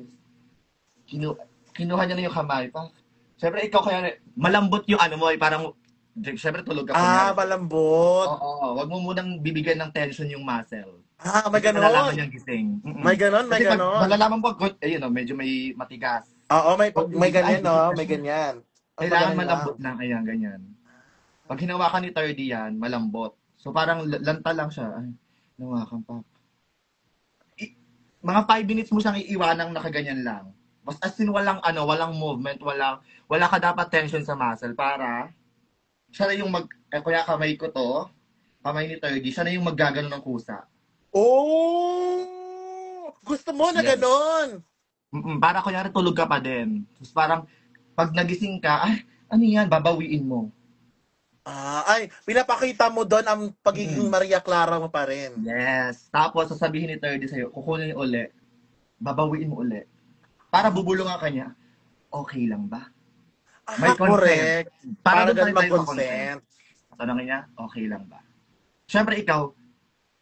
Kinuha niya na yung kamay pa. Siyempre, ikaw malambot yung mo, parang, siyempre tulog ka. Malambot. Oo, wag mo munang bibigyan ng tension yung muscle. May ganon. Malalaman niyang gising. May ganon. Malalaman mo, medyo may matigas. Oo, may ganyan, no? May ganyan. Kailangan malambot lang, ayan, ganyan. Pag hinawakan ni 30 yan, malambot. So, parang lanta lang siya. Ay, hinawakan pa. Mga 5 minutes mo siyang iiwanang nakaganyan lang. As in, walang movement, wala ka dapat tension sa muscle para siya na yung kuya kamay ko to, kamay ni 30, siya na yung maggagano ng kusa. Oh! Gusto mo na ganon? Para kunyari tulog ka pa din. Tapos parang, pag nagising ka, ano yan, babawiin mo. Pinapakita mo doon ang pagiging Maria Clara mo pa rin. Yes. Tapos, sasabihin ni 30 sa'yo, kukunin uli, babawiin mo uli. Para bubulungan ka niya, okay lang ba? May consent. Correct. Para doon mag-consent. Tanongin niya, okay lang ba? Siyempre ikaw,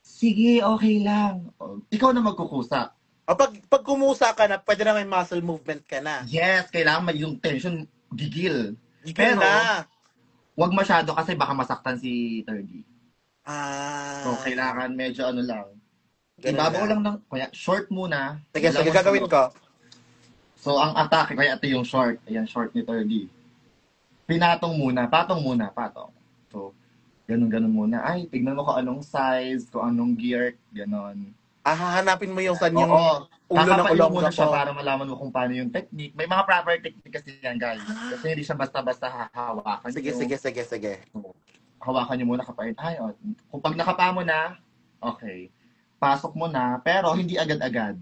sige, okay lang. Ikaw na magkukusa. Pag kumusa ka na, pwede na may muscle movement ka na. Yes, kailangan may yung tension gigil. Pero, wag masyado kasi baka masaktan si 30. So, kailangan medyo lang. Ibabaw lang ng, kaya short muna. Sige, gagawin ko. So, ang atake, kaya ito yung short. Ayan, short ni 30. Patong muna. So, ganun muna. Ay, tignan mo kung anong size, kung anong gear, ganon. Hahanapin mo yung saan yung ulo ng ulong muna siya para malaman mo kung paano yung technique. May mga proper technique kasi yan, guys. Kasi hindi siya basta-basta hahawakan. Sige. So, hawakan niyo muna kapag, kung pag nakapa mo na, okay. Pasok mo na, pero hindi agad-agad.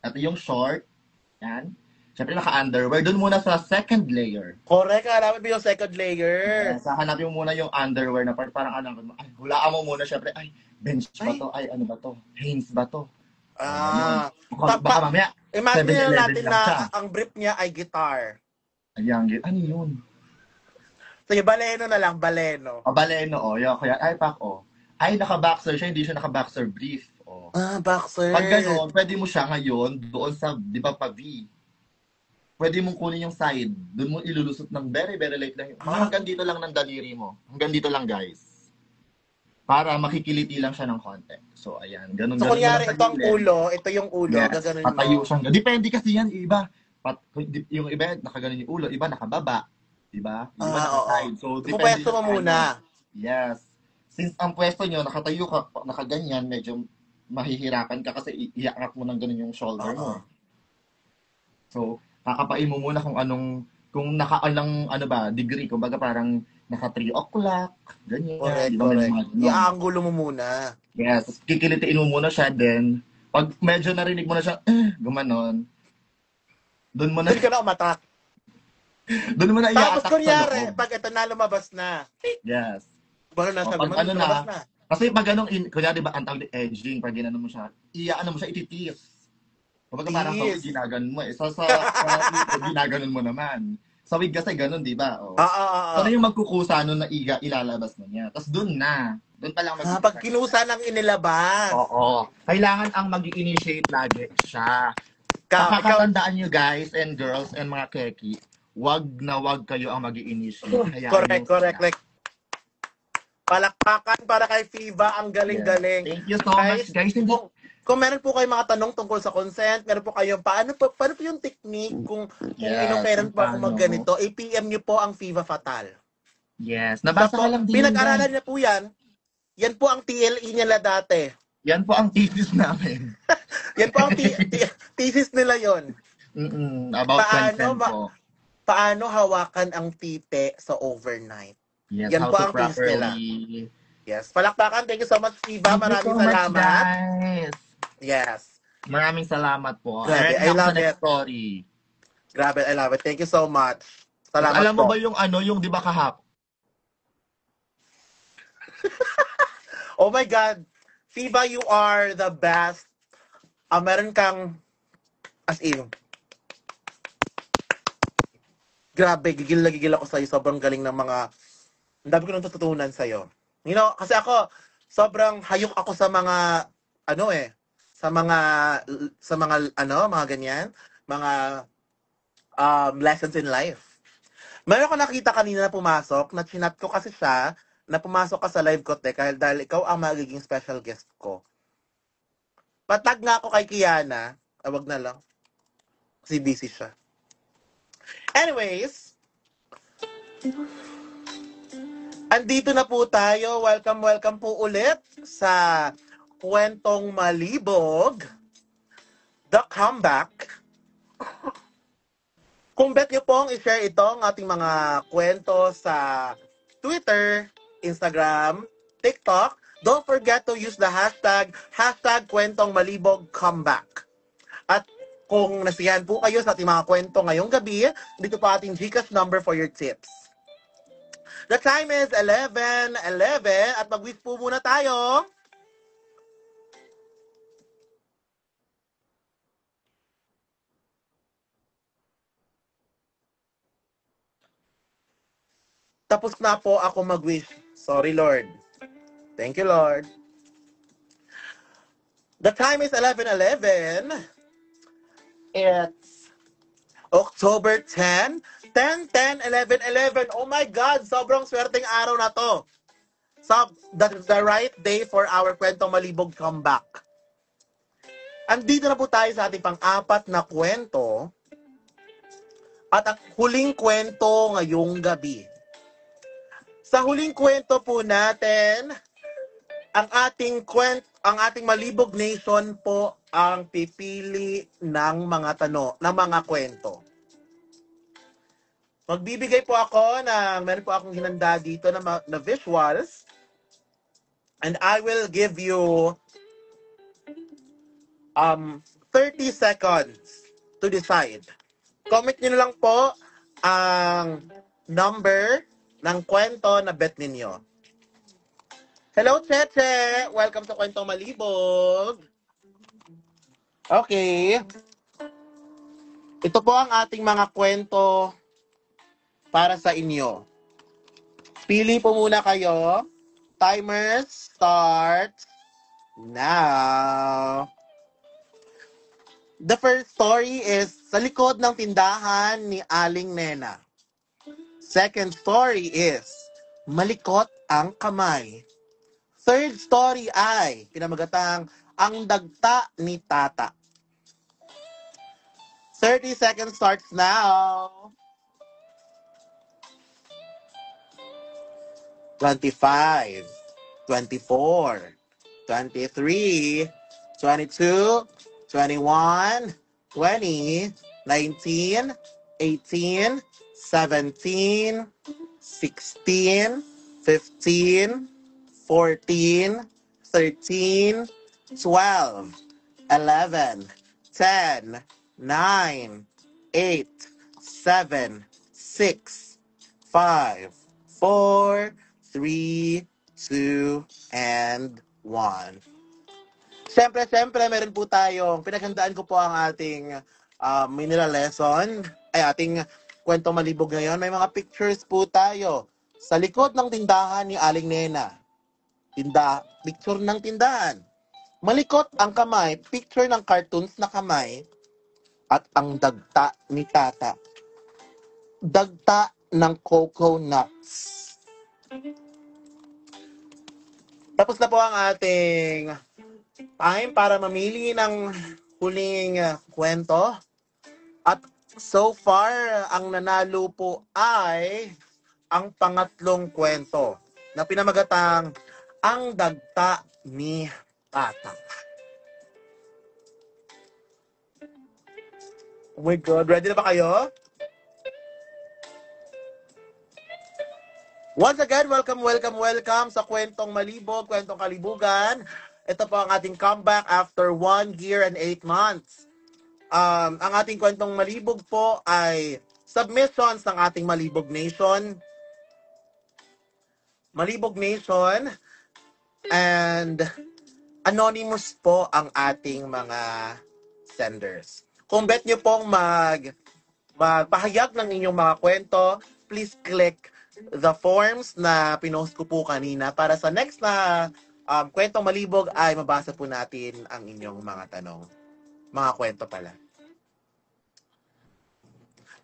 At yung short, yan. Siyempre naka-underwear. Doon muna sa second layer. Correct. Hanapin mo yung second layer. Yes, hanapin mo muna yung underwear na parang hulaan mo muna. Siyempre, bench ba to? Ano ba to? Hanes ba to? Baka mamaya, imagine natin na ang brief niya ay guitar. Ayan, ano yun? Sige, baleno na lang, baleno. Baleno, kaya, naka-boxer siya, hindi siya naka-boxer brief. Boxer. Pag gano'n, pwede mo siya ngayon doon sa, di ba, pa-V. Pwede mong kunin yung side. Doon mo ilulusot ng very, very light lang. Hanggang dito lang ng daliri mo. Hanggang dito lang, guys. Para makikiliti lang siya ng konti. So, ayan. Ganun. So, kunyari, ito ang ulo. Ito yung ulo. Yes, gaganon patayo mo. siyang. Depende kasi yan, iba. Yung iba, nakaganon yung ulo. Iba, nakababa. Diba? Iba, naka-side. So, depende. Pupwesto mo muna. Yes. Since ang pwesto nyo, nakatayo ka, nakaganyan, medyo mahihirapan ka kasi iangat mo ng ganun yung shoulder mo. So, kakapain mo muna kung nakaalang degree, kumbaga parang naka 3 o'clock, ganyan. Correct. Iaangulo mo muna. Yes, kikilitiin mo muna siya, then pag medyo narinig mo na siya, gumanon, doon mo na... Doon ka na umatak. Doon mo na i-attack. Tapos kunyari, pag ito na lumabas na. Yes. Baka na sabi mo, lumabas na. Kasi pag ganong, kunyari ba, ang tawag ng edging, pag ginano mo siya, ititis. Kumbaga parang sa wig, ginaganon mo. Sa ginaganon mo naman. Sa wig kasi ganon, di ba? So, yung magkukusa nun na ilalabas na niya. Tapos doon pa lang pag kinusa ng inilabas. Oo. Kailangan ang mag-i-initiate lagi siya. Kakatandaan nyo, guys and girls and mga keki, wag kayo ang mag-i-initiate. Correct. Palakpakan para kay Fiva, ang galing-galing. Yes. Thank you so much, guys. Kung meron po kayong mga tanong tungkol sa consent, meron po kayong paano po yung technique kung ino-parent po ako magganito, i-PM niyo po ang Viva Fatal. Yes, nabasa ko lang din. Pinag-aralan niya po yan. Yan po ang TLE nila dati. Yan po ang thesis namin. Yan po ang thesis nila yon. About consent po. Paano hawakan ang tite sa overnight. Yes, yan how po to ang thesis nila. Yes, palakpakan. Thank you so much, Viva. Maraming salamat. Guys. Yes. Maraming salamat po. Grabe, I love it. Story. Grabe, I love it. Thank you so much. Salamat alam mo po. ba yung di ba kahap? Oh my God. Viva, you are the best. Meron kang, as in, grabe, gigil na gigil ako sa'yo. Sobrang galing ng mga, ang dami ko nang tututunan sa'yo. You know, kasi ako, sobrang hayok ako sa mga, mga ganyan, mga lessons in life. Meron ko nakita kanina na pumasok, na chinat ko kasi siya, na pumasok ka sa live ko, dahil ikaw ang magiging special guest ko. Patag nga ako kay Kiana. Wag na lang. Kasi busy siya. Anyways, andito na po tayo. Welcome po ulit sa Kwentong Malibog. The Comeback. Kung bet nyo pong i-share ito ang ating mga kwento sa Twitter, Instagram, TikTok, don't forget to use the hashtag Kwentong Malibog Comeback. At kung nasiyahan po kayo sa ating mga kwento ngayong gabi, dito po ating GCash number for your tips. The time is 11:11 at mag-wish po muna tayo. Tapos na po ako mag-wish. Sorry, Lord. Thank you, Lord. The time is 11:11. It's October 10, 11:11. Oh my God, sobrang swerteng araw na to. So, that's the right day for our Kwentong Malibog comeback. Andito na po tayo sa ating pang-apat na kwento at ang huling kwento ngayong gabi. Sa huling kwento po natin, ang ating Malibog Nation po ang pipili ng mga kwento. Magbibigay po ako meron po akong hinanda dito na visuals, and I will give you 30 seconds to decide. Comment nyo na lang po ang number ng kwento na bet ninyo. Hello, Cheche! Welcome sa Kwentong Malibog. Okay. Ito po ang ating mga kwento para sa inyo. Pili po muna kayo. Timer starts now. The first story is sa likod ng tindahan ni Aling Nena. Second story is malikot ang kamay. Third story ay pinamagatang ang dagta ni Tata. 30 seconds starts now. 25, 24, 23, 22, 21, 20, 19, 18, 17, 16, 15, 14, 13, 12, 11, 10, 9, 8, 7, 6, 5, 4, 3, 2, and 1. Siyempre, meron po tayong, pinaghandaan ko po ang ating mineral lesson, ating Kwentong Malibog ngayon. May mga pictures po tayo. Sa likod ng tindahan ni Aling Nena. Picture ng tindahan. Malikot ang kamay, picture ng cartoons na kamay, at ang dagta ni Tata. Dagta ng cocoa nuts. Tapos na po ang ating Time para mamili ng huling kwento. At so far, ang nanalo po ay ang pangatlong kwento na pinamagatang Ang Dagta ni Tata. Oh my God, ready na ba kayo? Once again, welcome sa Kwentong Malibog, Kwentong Kalibugan. Ito po ang ating comeback after 1 year and 8 months. Ang ating Kwentong Malibog po ay submissions ng ating Malibog Nation. Malibog Nation and anonymous po ang ating mga senders. Kung bet nyo pong magpahayag ng inyong mga kwento, please click the forms na pinost ko po kanina para sa next na Kwentong Malibog ay mabasa po natin ang inyong mga tanong. Mga kwento pala.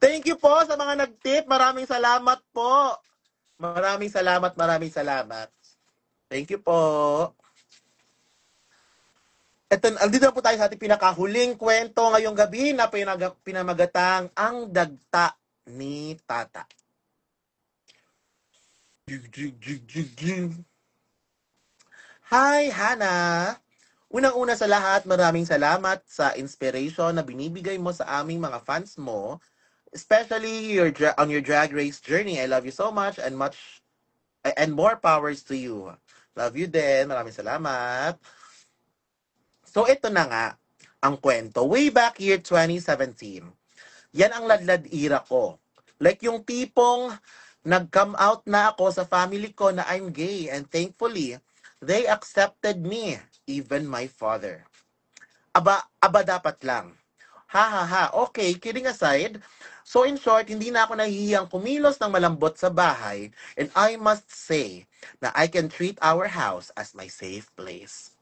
Thank you po sa mga nag-tip. Maraming salamat po. Maraming salamat. Thank you po. Andito na po tayo sa ating pinakahuling kwento ngayong gabi na pinamagatang Ang Dagta ni Tata. Hi, Hana! Unang-una sa lahat, maraming salamat sa inspiration na binibigay mo sa aming mga fans mo, especially on your drag race journey. I love you so much and more powers to you. Love you din. Maraming salamat. So ito na nga ang kwento. Way back year 2017, yan ang ladlad era ko. Like yung tipong nag-come out na ako sa family ko na I'm gay and thankfully, they accepted me, even my father. Aba dapat lang. Ha, okay, kidding aside, so in short, hindi na ako nahihiyang kumilos ng malambot sa bahay and I must say na I can treat our house as my safe place.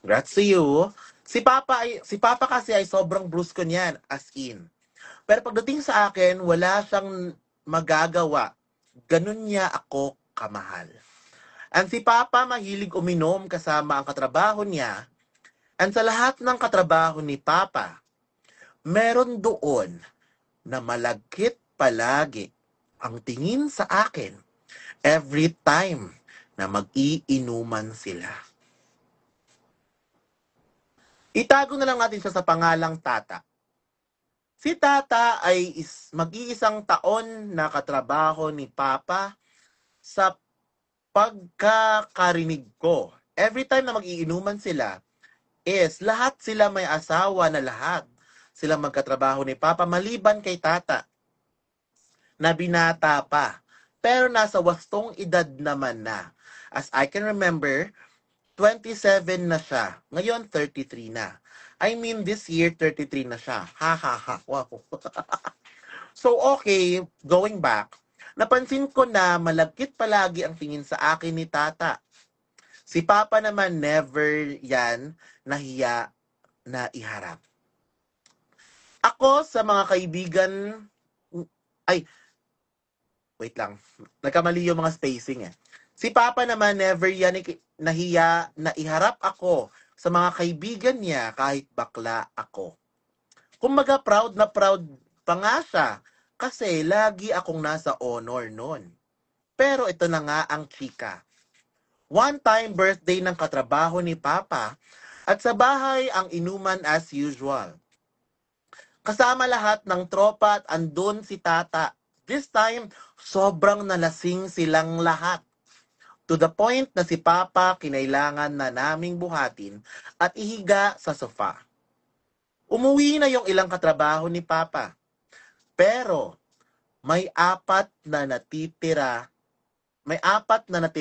Congrats to you. Si Papa kasi ay sobrang brusko niyan, as in. Pero pagdating sa akin, wala siyang magagawa. Ganun niya ako kamahal. And si Papa mahilig uminom kasama ang katrabaho niya. And sa lahat ng katrabaho ni Papa, meron doon na malagkit palagi ang tingin sa akin every time na mag-iinuman sila. Itago na lang natin siya sa pangalang Tata. Si Tata ay mag-iisang taon na katrabaho ni Papa. Sa pagkakarinig ko, every time na mag-iinuman sila, lahat sila may asawa na lahat. Sila magkatrabaho ni Papa maliban kay Tata, na binata pa. Pero nasa wastong edad naman na. As I can remember, 27 na siya. Ngayon, 33 na. I mean, this year, 33 na siya. Ha. Wow. So, okay, going back, napansin ko na malagkit palagi ang tingin sa akin ni Tata. Si Papa naman never yan nahiya na iharap. Ako sa mga kaibigan, wait lang, nagkamali yung mga spacing eh. Si Papa naman never yan nahiya na iharap ako sa mga kaibigan niya kahit bakla ako. Kumbaga proud na proud pa nga siya kasi lagi akong nasa honor nun. Pero ito na nga ang chika. One time birthday ng katrabaho ni Papa at sa bahay ang inuman as usual. Kasama lahat ng tropa at andun si Tata. This time, sobrang nalasing silang lahat. To the point na si Papa kinailangan na naming buhatin at ihiga sa sofa. Umuwi na yung ilang katrabaho ni Papa. Pero may apat na natira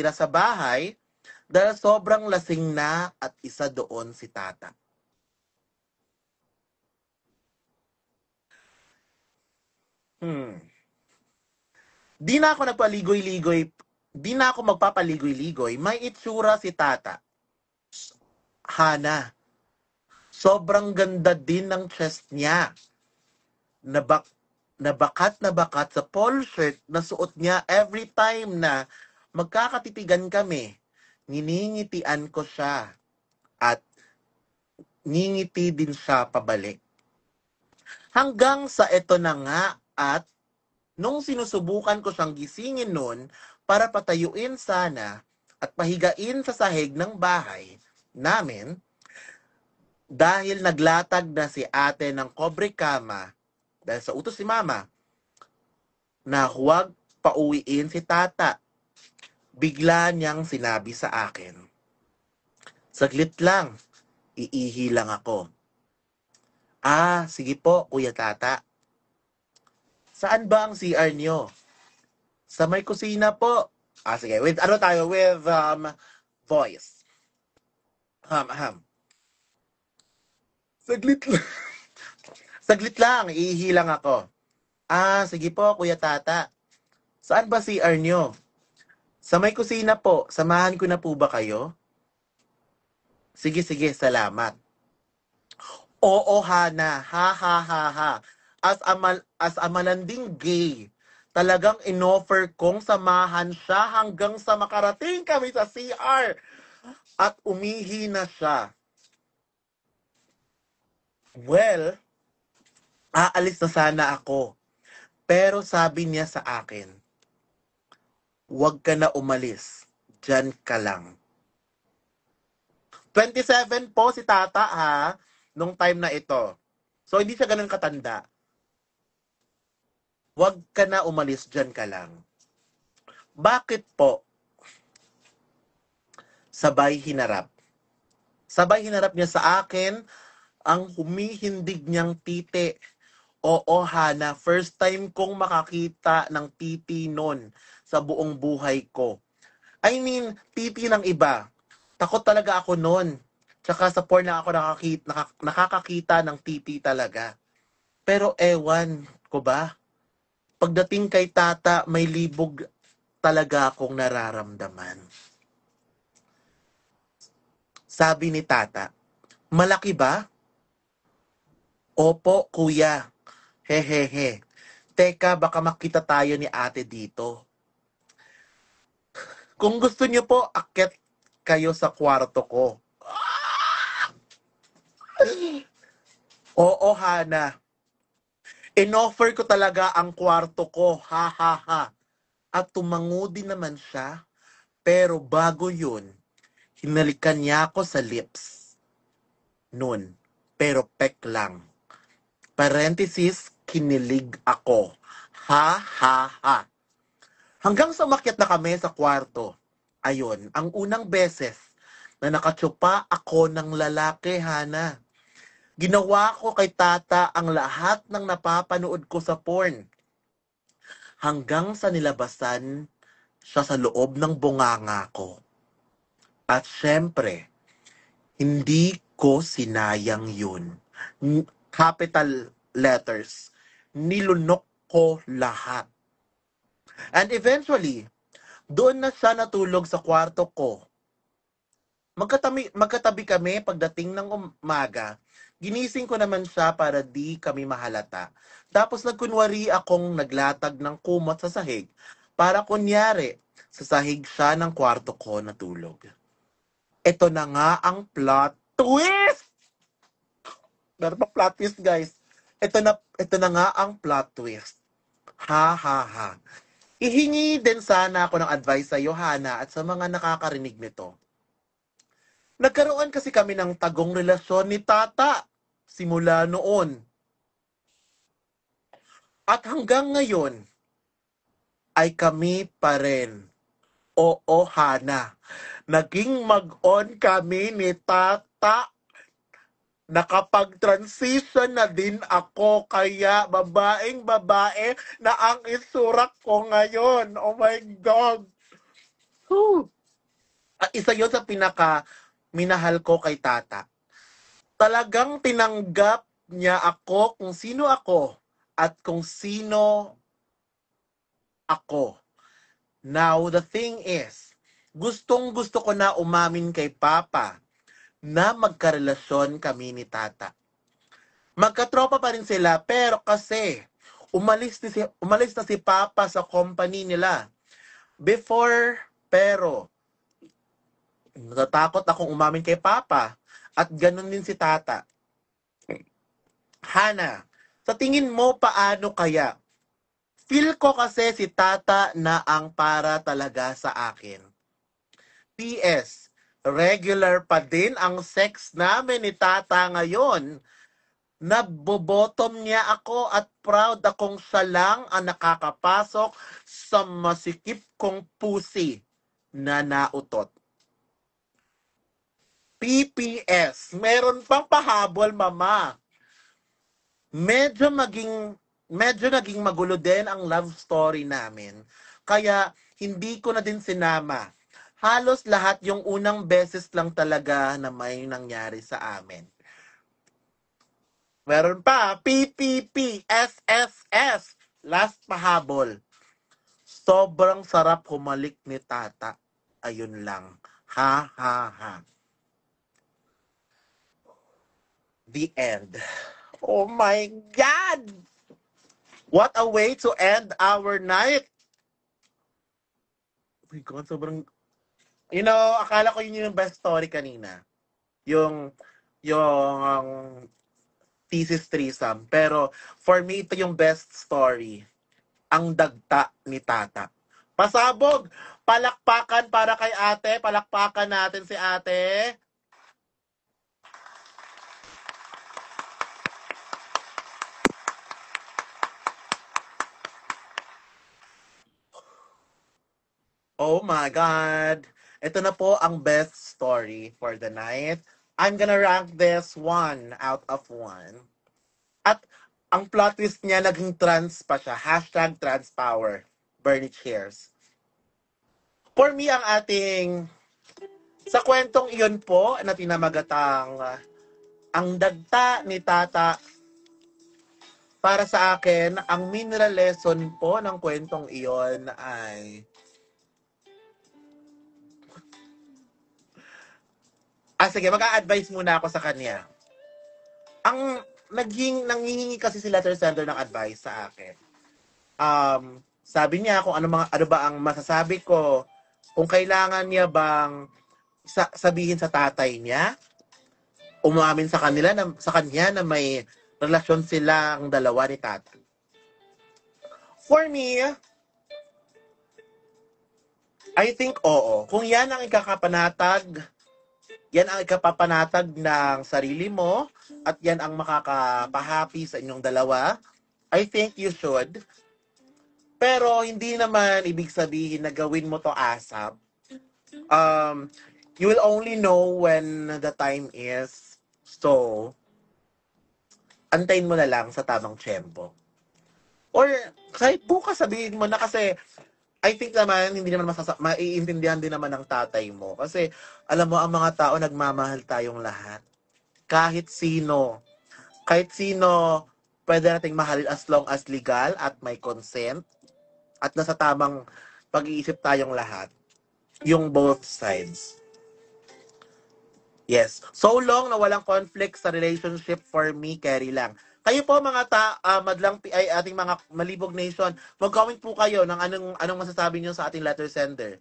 sa bahay dahil sobrang lasing na at isa doon si Tata. Di na ako magpapaligoy-ligoy. May itsura si Tata. Hana. Sobrang ganda din ng chest niya. Nabakat sa polo shirt na suot niya every time na magkakatitigan kami. Niningitian ko siya. at ngingiti din siya pabalik. Hanggang sa ito na nga at nung sinusubukan ko siyang gisingin noon para patayuin sana at pahigain sa sahig ng bahay namin, dahil naglatag na si ate ng kobre kama, dahil sa utos si mama, na huwag pauwiin si tata. Bigla niyang sinabi sa akin, "Saglit lang, iihi lang ako." "Ah, sige po, kuya tata." "Saan ba ang CR niyo?" "Sa may kusina po." "Ah, sige, with voice. Saglit lang. Saglit lang, iihi lang ako." "Ah, sige po, kuya tata. Saan ba CR niyo?" "Sa may kusina po, samahan ko na po ba kayo?" "Sige, sige, salamat." "Oo, Hana, ha ha ha ha. As a malanding gay, talagang inoffer kong samahan siya hanggang sa makarating kami sa CR at umihi na siya. Well, aalis na sana ako. Pero sabi niya sa akin, "Huwag ka na umalis. Diyan ka lang." 27 po si tata ha, nung time na ito. So hindi siya ganun katanda. "Huwag ka na umalis, diyan ka lang." Bakit po? Sabay hinarap. Sabay hinarap niya sa akin ang humihindig niyang titi. Oo, Hana, first time kong makakita ng titi nun sa buong buhay ko. I mean, titi ng iba. Takot talaga ako nun. Tsaka sa porn na ako nakakakita ng titi talaga. Pero ewan ko ba, pagdating kay tata, may libog talaga akong nararamdaman. Sabi ni tata, "Malaki ba?" "Opo, kuya. Hehehe. Teka, baka makita tayo ni ate dito. Kung gusto niyo po, akyat kayo sa kwarto ko." "Oo, Hana. Inoffer ko talaga ang kwarto ko. Ha ha ha." At tumango din naman siya. Pero bago yun, hinalikan niya ako sa lips. Nun. Pero pek lang. Parenthesis, kinilig ako. Ha ha ha. Hanggang sa umakyat na kami sa kwarto. Ayun, ang unang beses na nakatsupa ako ng lalaki, Hana. Ginawa ko kay tata ang lahat ng napapanood ko sa porn. Hanggang sa nilabasan siya sa loob ng bunganga ko. At syempre, hindi ko sinayang yun. Capital letters. Nilunok ko lahat. And eventually, doon na siya natulog sa kwarto ko. Magkatabi kami pagdating ng umaga. Ginising ko naman siya para di kami mahalata. Tapos nagkunwari akong naglatag ng kumot sa sahig para kunyari sa sahig siya ng kwarto ko natulog. Ito na nga ang plot twist! Meron pa plot twist, guys. Ito na nga ang plot twist. Ha ha ha. Ihingi din sana ako ng advice sa Hana at sa mga nakakarinig nito. Nagkaroon kasi kami ng tagong relasyon ni tata simula noon. At hanggang ngayon ay kami pa rin. Oo, Hana. Naging mag-on kami ni tata. Nakapag-transition na din ako, kaya babaeng babae na ang isurak ko ngayon. Oh my God! Whew. At isa yun sa minahal ko kay tata. Talagang tinanggap niya ako kung sino ako at kung sino ako. Now, the thing is, gustong-gusto ko na umamin kay Papa na magkarelasyon kami ni tata. Magkatropa pa rin sila, pero kasi umalis na si Papa sa company nila. Before, pero Natatakot akong umamin kay Papa. At ganun din si Tata. Hana, sa tingin mo paano kaya? Feel ko kasi si Tata na ang para talaga sa akin. PS, regular pa din ang sex namin ni Tata ngayon. Nabobotom niya ako at proud akong siya lang ang nakakapasok sa masikip kong pusi na nautot. PPS, meron pang pahabol, mama. Medyo naging magulo din ang love story namin. Kaya hindi ko na din sinama. Halos lahat yung unang beses lang talaga na may nangyari sa amin. Meron pa, PPP, SSS, last pahabol. Sobrang sarap humalik ni Tata. Ayun lang. Ha, ha, ha. The end. Oh my God! What a way to end our night! Oh my God, sobrang... You know, akala ko yun yung best story kanina. Yung thesis threesome. Pero for me, ito yung best story. Ang dagta ni Tata. Pasabog! Palakpakan para kay ate. Palakpakan natin si ate. Oh my God! Ito na po ang best story for the night. I'm gonna rank this 1 out of 1. At ang plot twist niya, naging trans pa siya. Hashtag trans power. Bernie Cheers. For me, ang ating... Sa kwentong iyon po, na tinamagatang ang dagta ni Tata, para sa akin, ang mineral lesson po ng kwentong iyon ay... sige, mag-a-advise muna ako sa kanya. Ang nanghihingi kasi si letter sender ng advice sa akin. Sabi niya kung ano ba ang masasabi ko, kung kailangan niya bang sabihin sa tatay niya, umamin sa kanya na may relasyon silang dalawa ni Tata. For me, I think oo. Kung yan ang ikakapanatag ng sarili mo at yan ang makakapahappy sa inyong dalawa, I think you should. Pero hindi naman ibig sabihin na gawin mo to ASAP. You will only know when the time is. So, antayin mo na lang sa tamang tiyempo. Or kahit bukas sabihin mo na, kasi I think naman hindi naman maiintindihan din naman ng tatay mo. Kasi alam mo, ang mga tao, nagmamahal tayong lahat. Kahit sino, pwede nating mahalin as long as legal at may consent at nasa tamang pag-iisip tayong lahat. Yung both sides. Yes. So long na walang conflict sa relationship, for me, carry lang. Kayo po mga madlang PI, ating mga Malibog Nation, mag-comment po kayo ng anong masasabi niyo sa ating letter sender.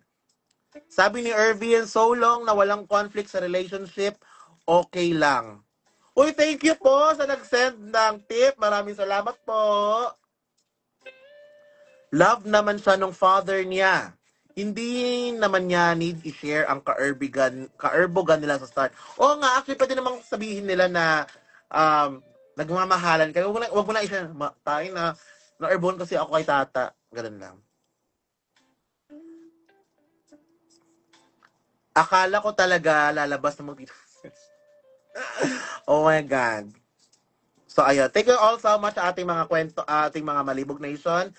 Sabi ni Irvin, so long na walang conflict sa relationship, okay lang. Uy, thank you po sa nag-send ng tip. Maraming salamat po. Love naman siya nung father niya. Hindi naman niya need i-share ang kaerbogan nila sa start. Oo nga, actually, pwede namang sabihin nila na nagmamahalan kayo. Wag mo na i-share. Tayo na-erbon kasi ako kay Tata. Ganun lang. Akala ko talaga lalabas na mag Oh my God. So, ayun. Thank you all so much sa ating mga ating mga Malibog Nation.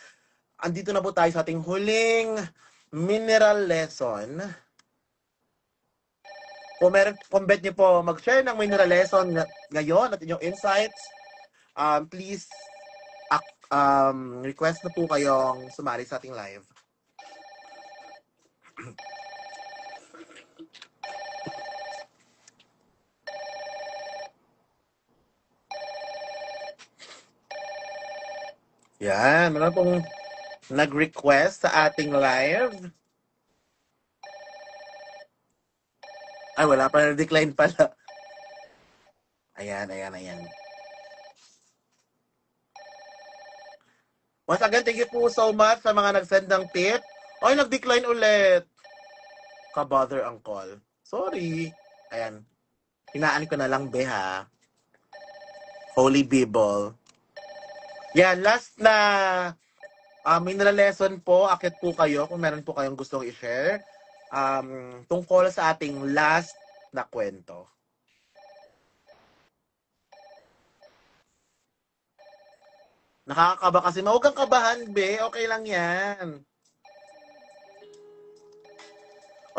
Andito na po tayo sa ating huling mineral lesson. Kung bet niyo po mag-share ng mineral lesson ngayon at inyong insights, please request na po kayong sumali sa ating live. Yan, meron pong nag-request sa ating live. Ay, wala pa. Decline pala. Ayan. Once again, thank you po so much sa mga nag-send ng tip. Ay, nag-decline ulit. Ka-bother ang call. Sorry. Ayan. Hinaan ko na lang, be, ha? Holy Bible. Yan, last na mineral lesson po. Akit po kayo kung meron po kayong gustong i-share tungkol sa ating last na kwento. Nakakakaba kasi. Huwag kang kabahan, be. Okay lang yan.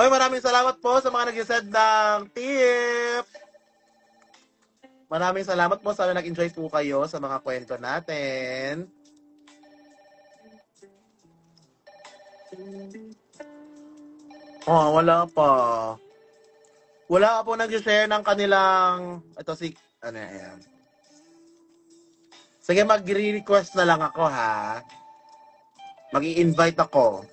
Oy, maraming salamat po sa mga nag-send ng tip. Maraming salamat po. Sana nag-enjoy po kayo sa mga kwento natin. Oh, wala pa. Wala po nag-share ng kanilang... Ito si... Ano yan? Sige, mag-request na lang ako, ha? Mag-i-invite ako.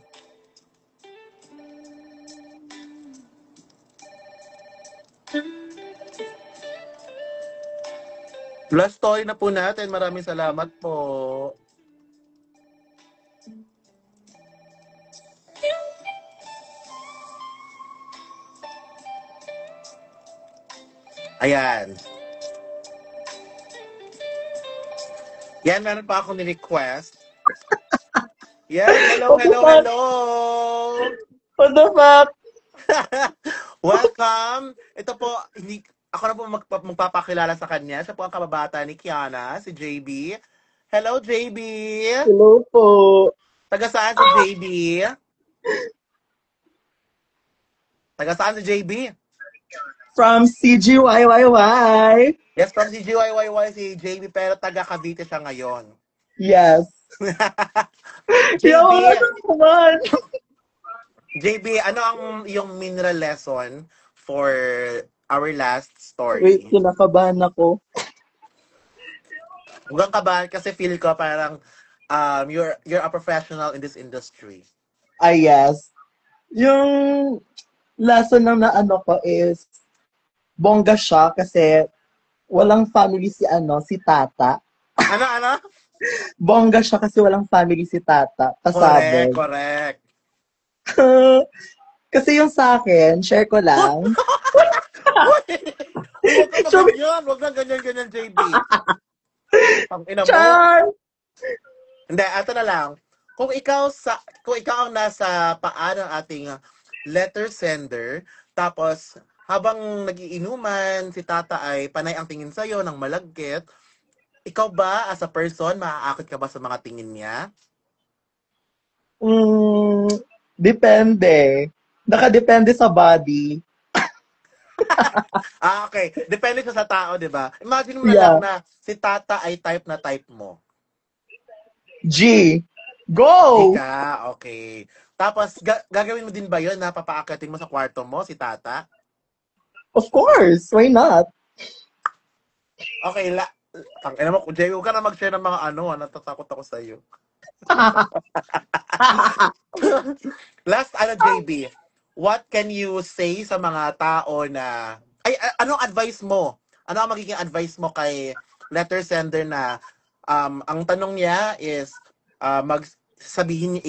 Last story na po natin. Maraming salamat po. Ayan. Yan, meron pa akong ni-request. Yan, hello. What the fuck? Welcome. Ito po, ako na po magpapakilala sa kanya. Siya po ang kababata ni Kiana, si JB. Hello, JB. Hello po. Taga saan si JB? Taga saan si JB? From CGYYY. Yes, from CGYYY si JB, pero taga Cavite siya ngayon. Yes. JB, naman. JB, ano ang iyong mineral lesson for our last story? Wait, kinakabahan ako. Huwag kang kabahan kasi feel ko parang you're a professional in this industry. Yes. Yung lesson lang na ano ko is bongga siya kasi walang family si Tata. Ano? Bongga siya kasi walang family si Tata. Pasabog. Correct. Kasi yung sa akin, share ko lang. Huwag na ganyan, JB. Ang ina mo. Char! Hindi, ato na lang. Kung ikaw ang nasa paa ng ating letter sender, tapos habang nagiinuman, si Tata ay panay ang tingin sa'yo ng malagkit, ikaw ba, as a person, maaakit ka ba sa mga tingin niya? Depende. Nakadepende sa body. Okay. Depende sa tao, di ba? Imagine mo na lang na si Tata ay type na type mo. G. Go! Ika, okay. Tapos, gagawin mo din ba yun na papaakatin mo sa kwarto mo, si Tata? Of course. Why not? Okay, ang ina mo, Jay, huwag ka na mag-share ng mga natatakot ako sa iyo. Last, JB, what can you say sa mga tao na, anong advice mo? Ano ang magiging advice mo kay letter sender na, ang tanong niya is,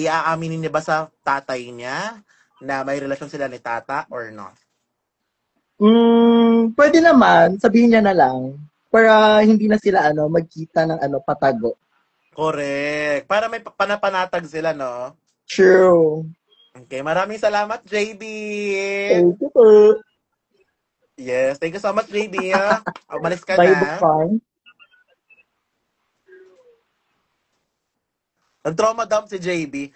iaaminin niya ba sa tatay niya na may relasyon sila ni Tata or not? Pwede naman, sabihin niya na lang. Para hindi na sila magkita ng patago. Correct. Para may panapanatag sila, no? True. Okay, maraming salamat, JB. Thank you po. Yes, thank you so much, JB. Umalis ka Bye, na. Bukang. Ang-trauma dump si JB.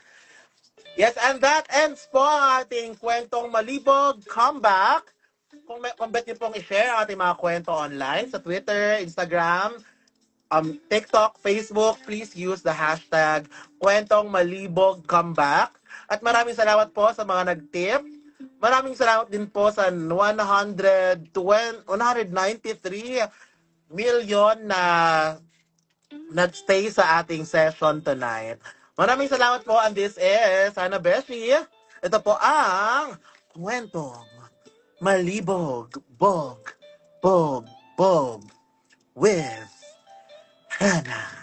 Yes, and that ends po ang ating kwentong malibog comeback. Kung bet niyo pong i-share ang ating mga kwento online sa Twitter, Instagram, TikTok, Facebook, please use the hashtag kwentong malibog comeback. At maraming salamat po sa mga nag-tip. Maraming salamat din po sa 193 million na nag-stay sa ating session tonight. Maraming salamat po, and this is Hannah Beshi. Ito po ang kwentong malibog, bog, bog, bog, with Hannah.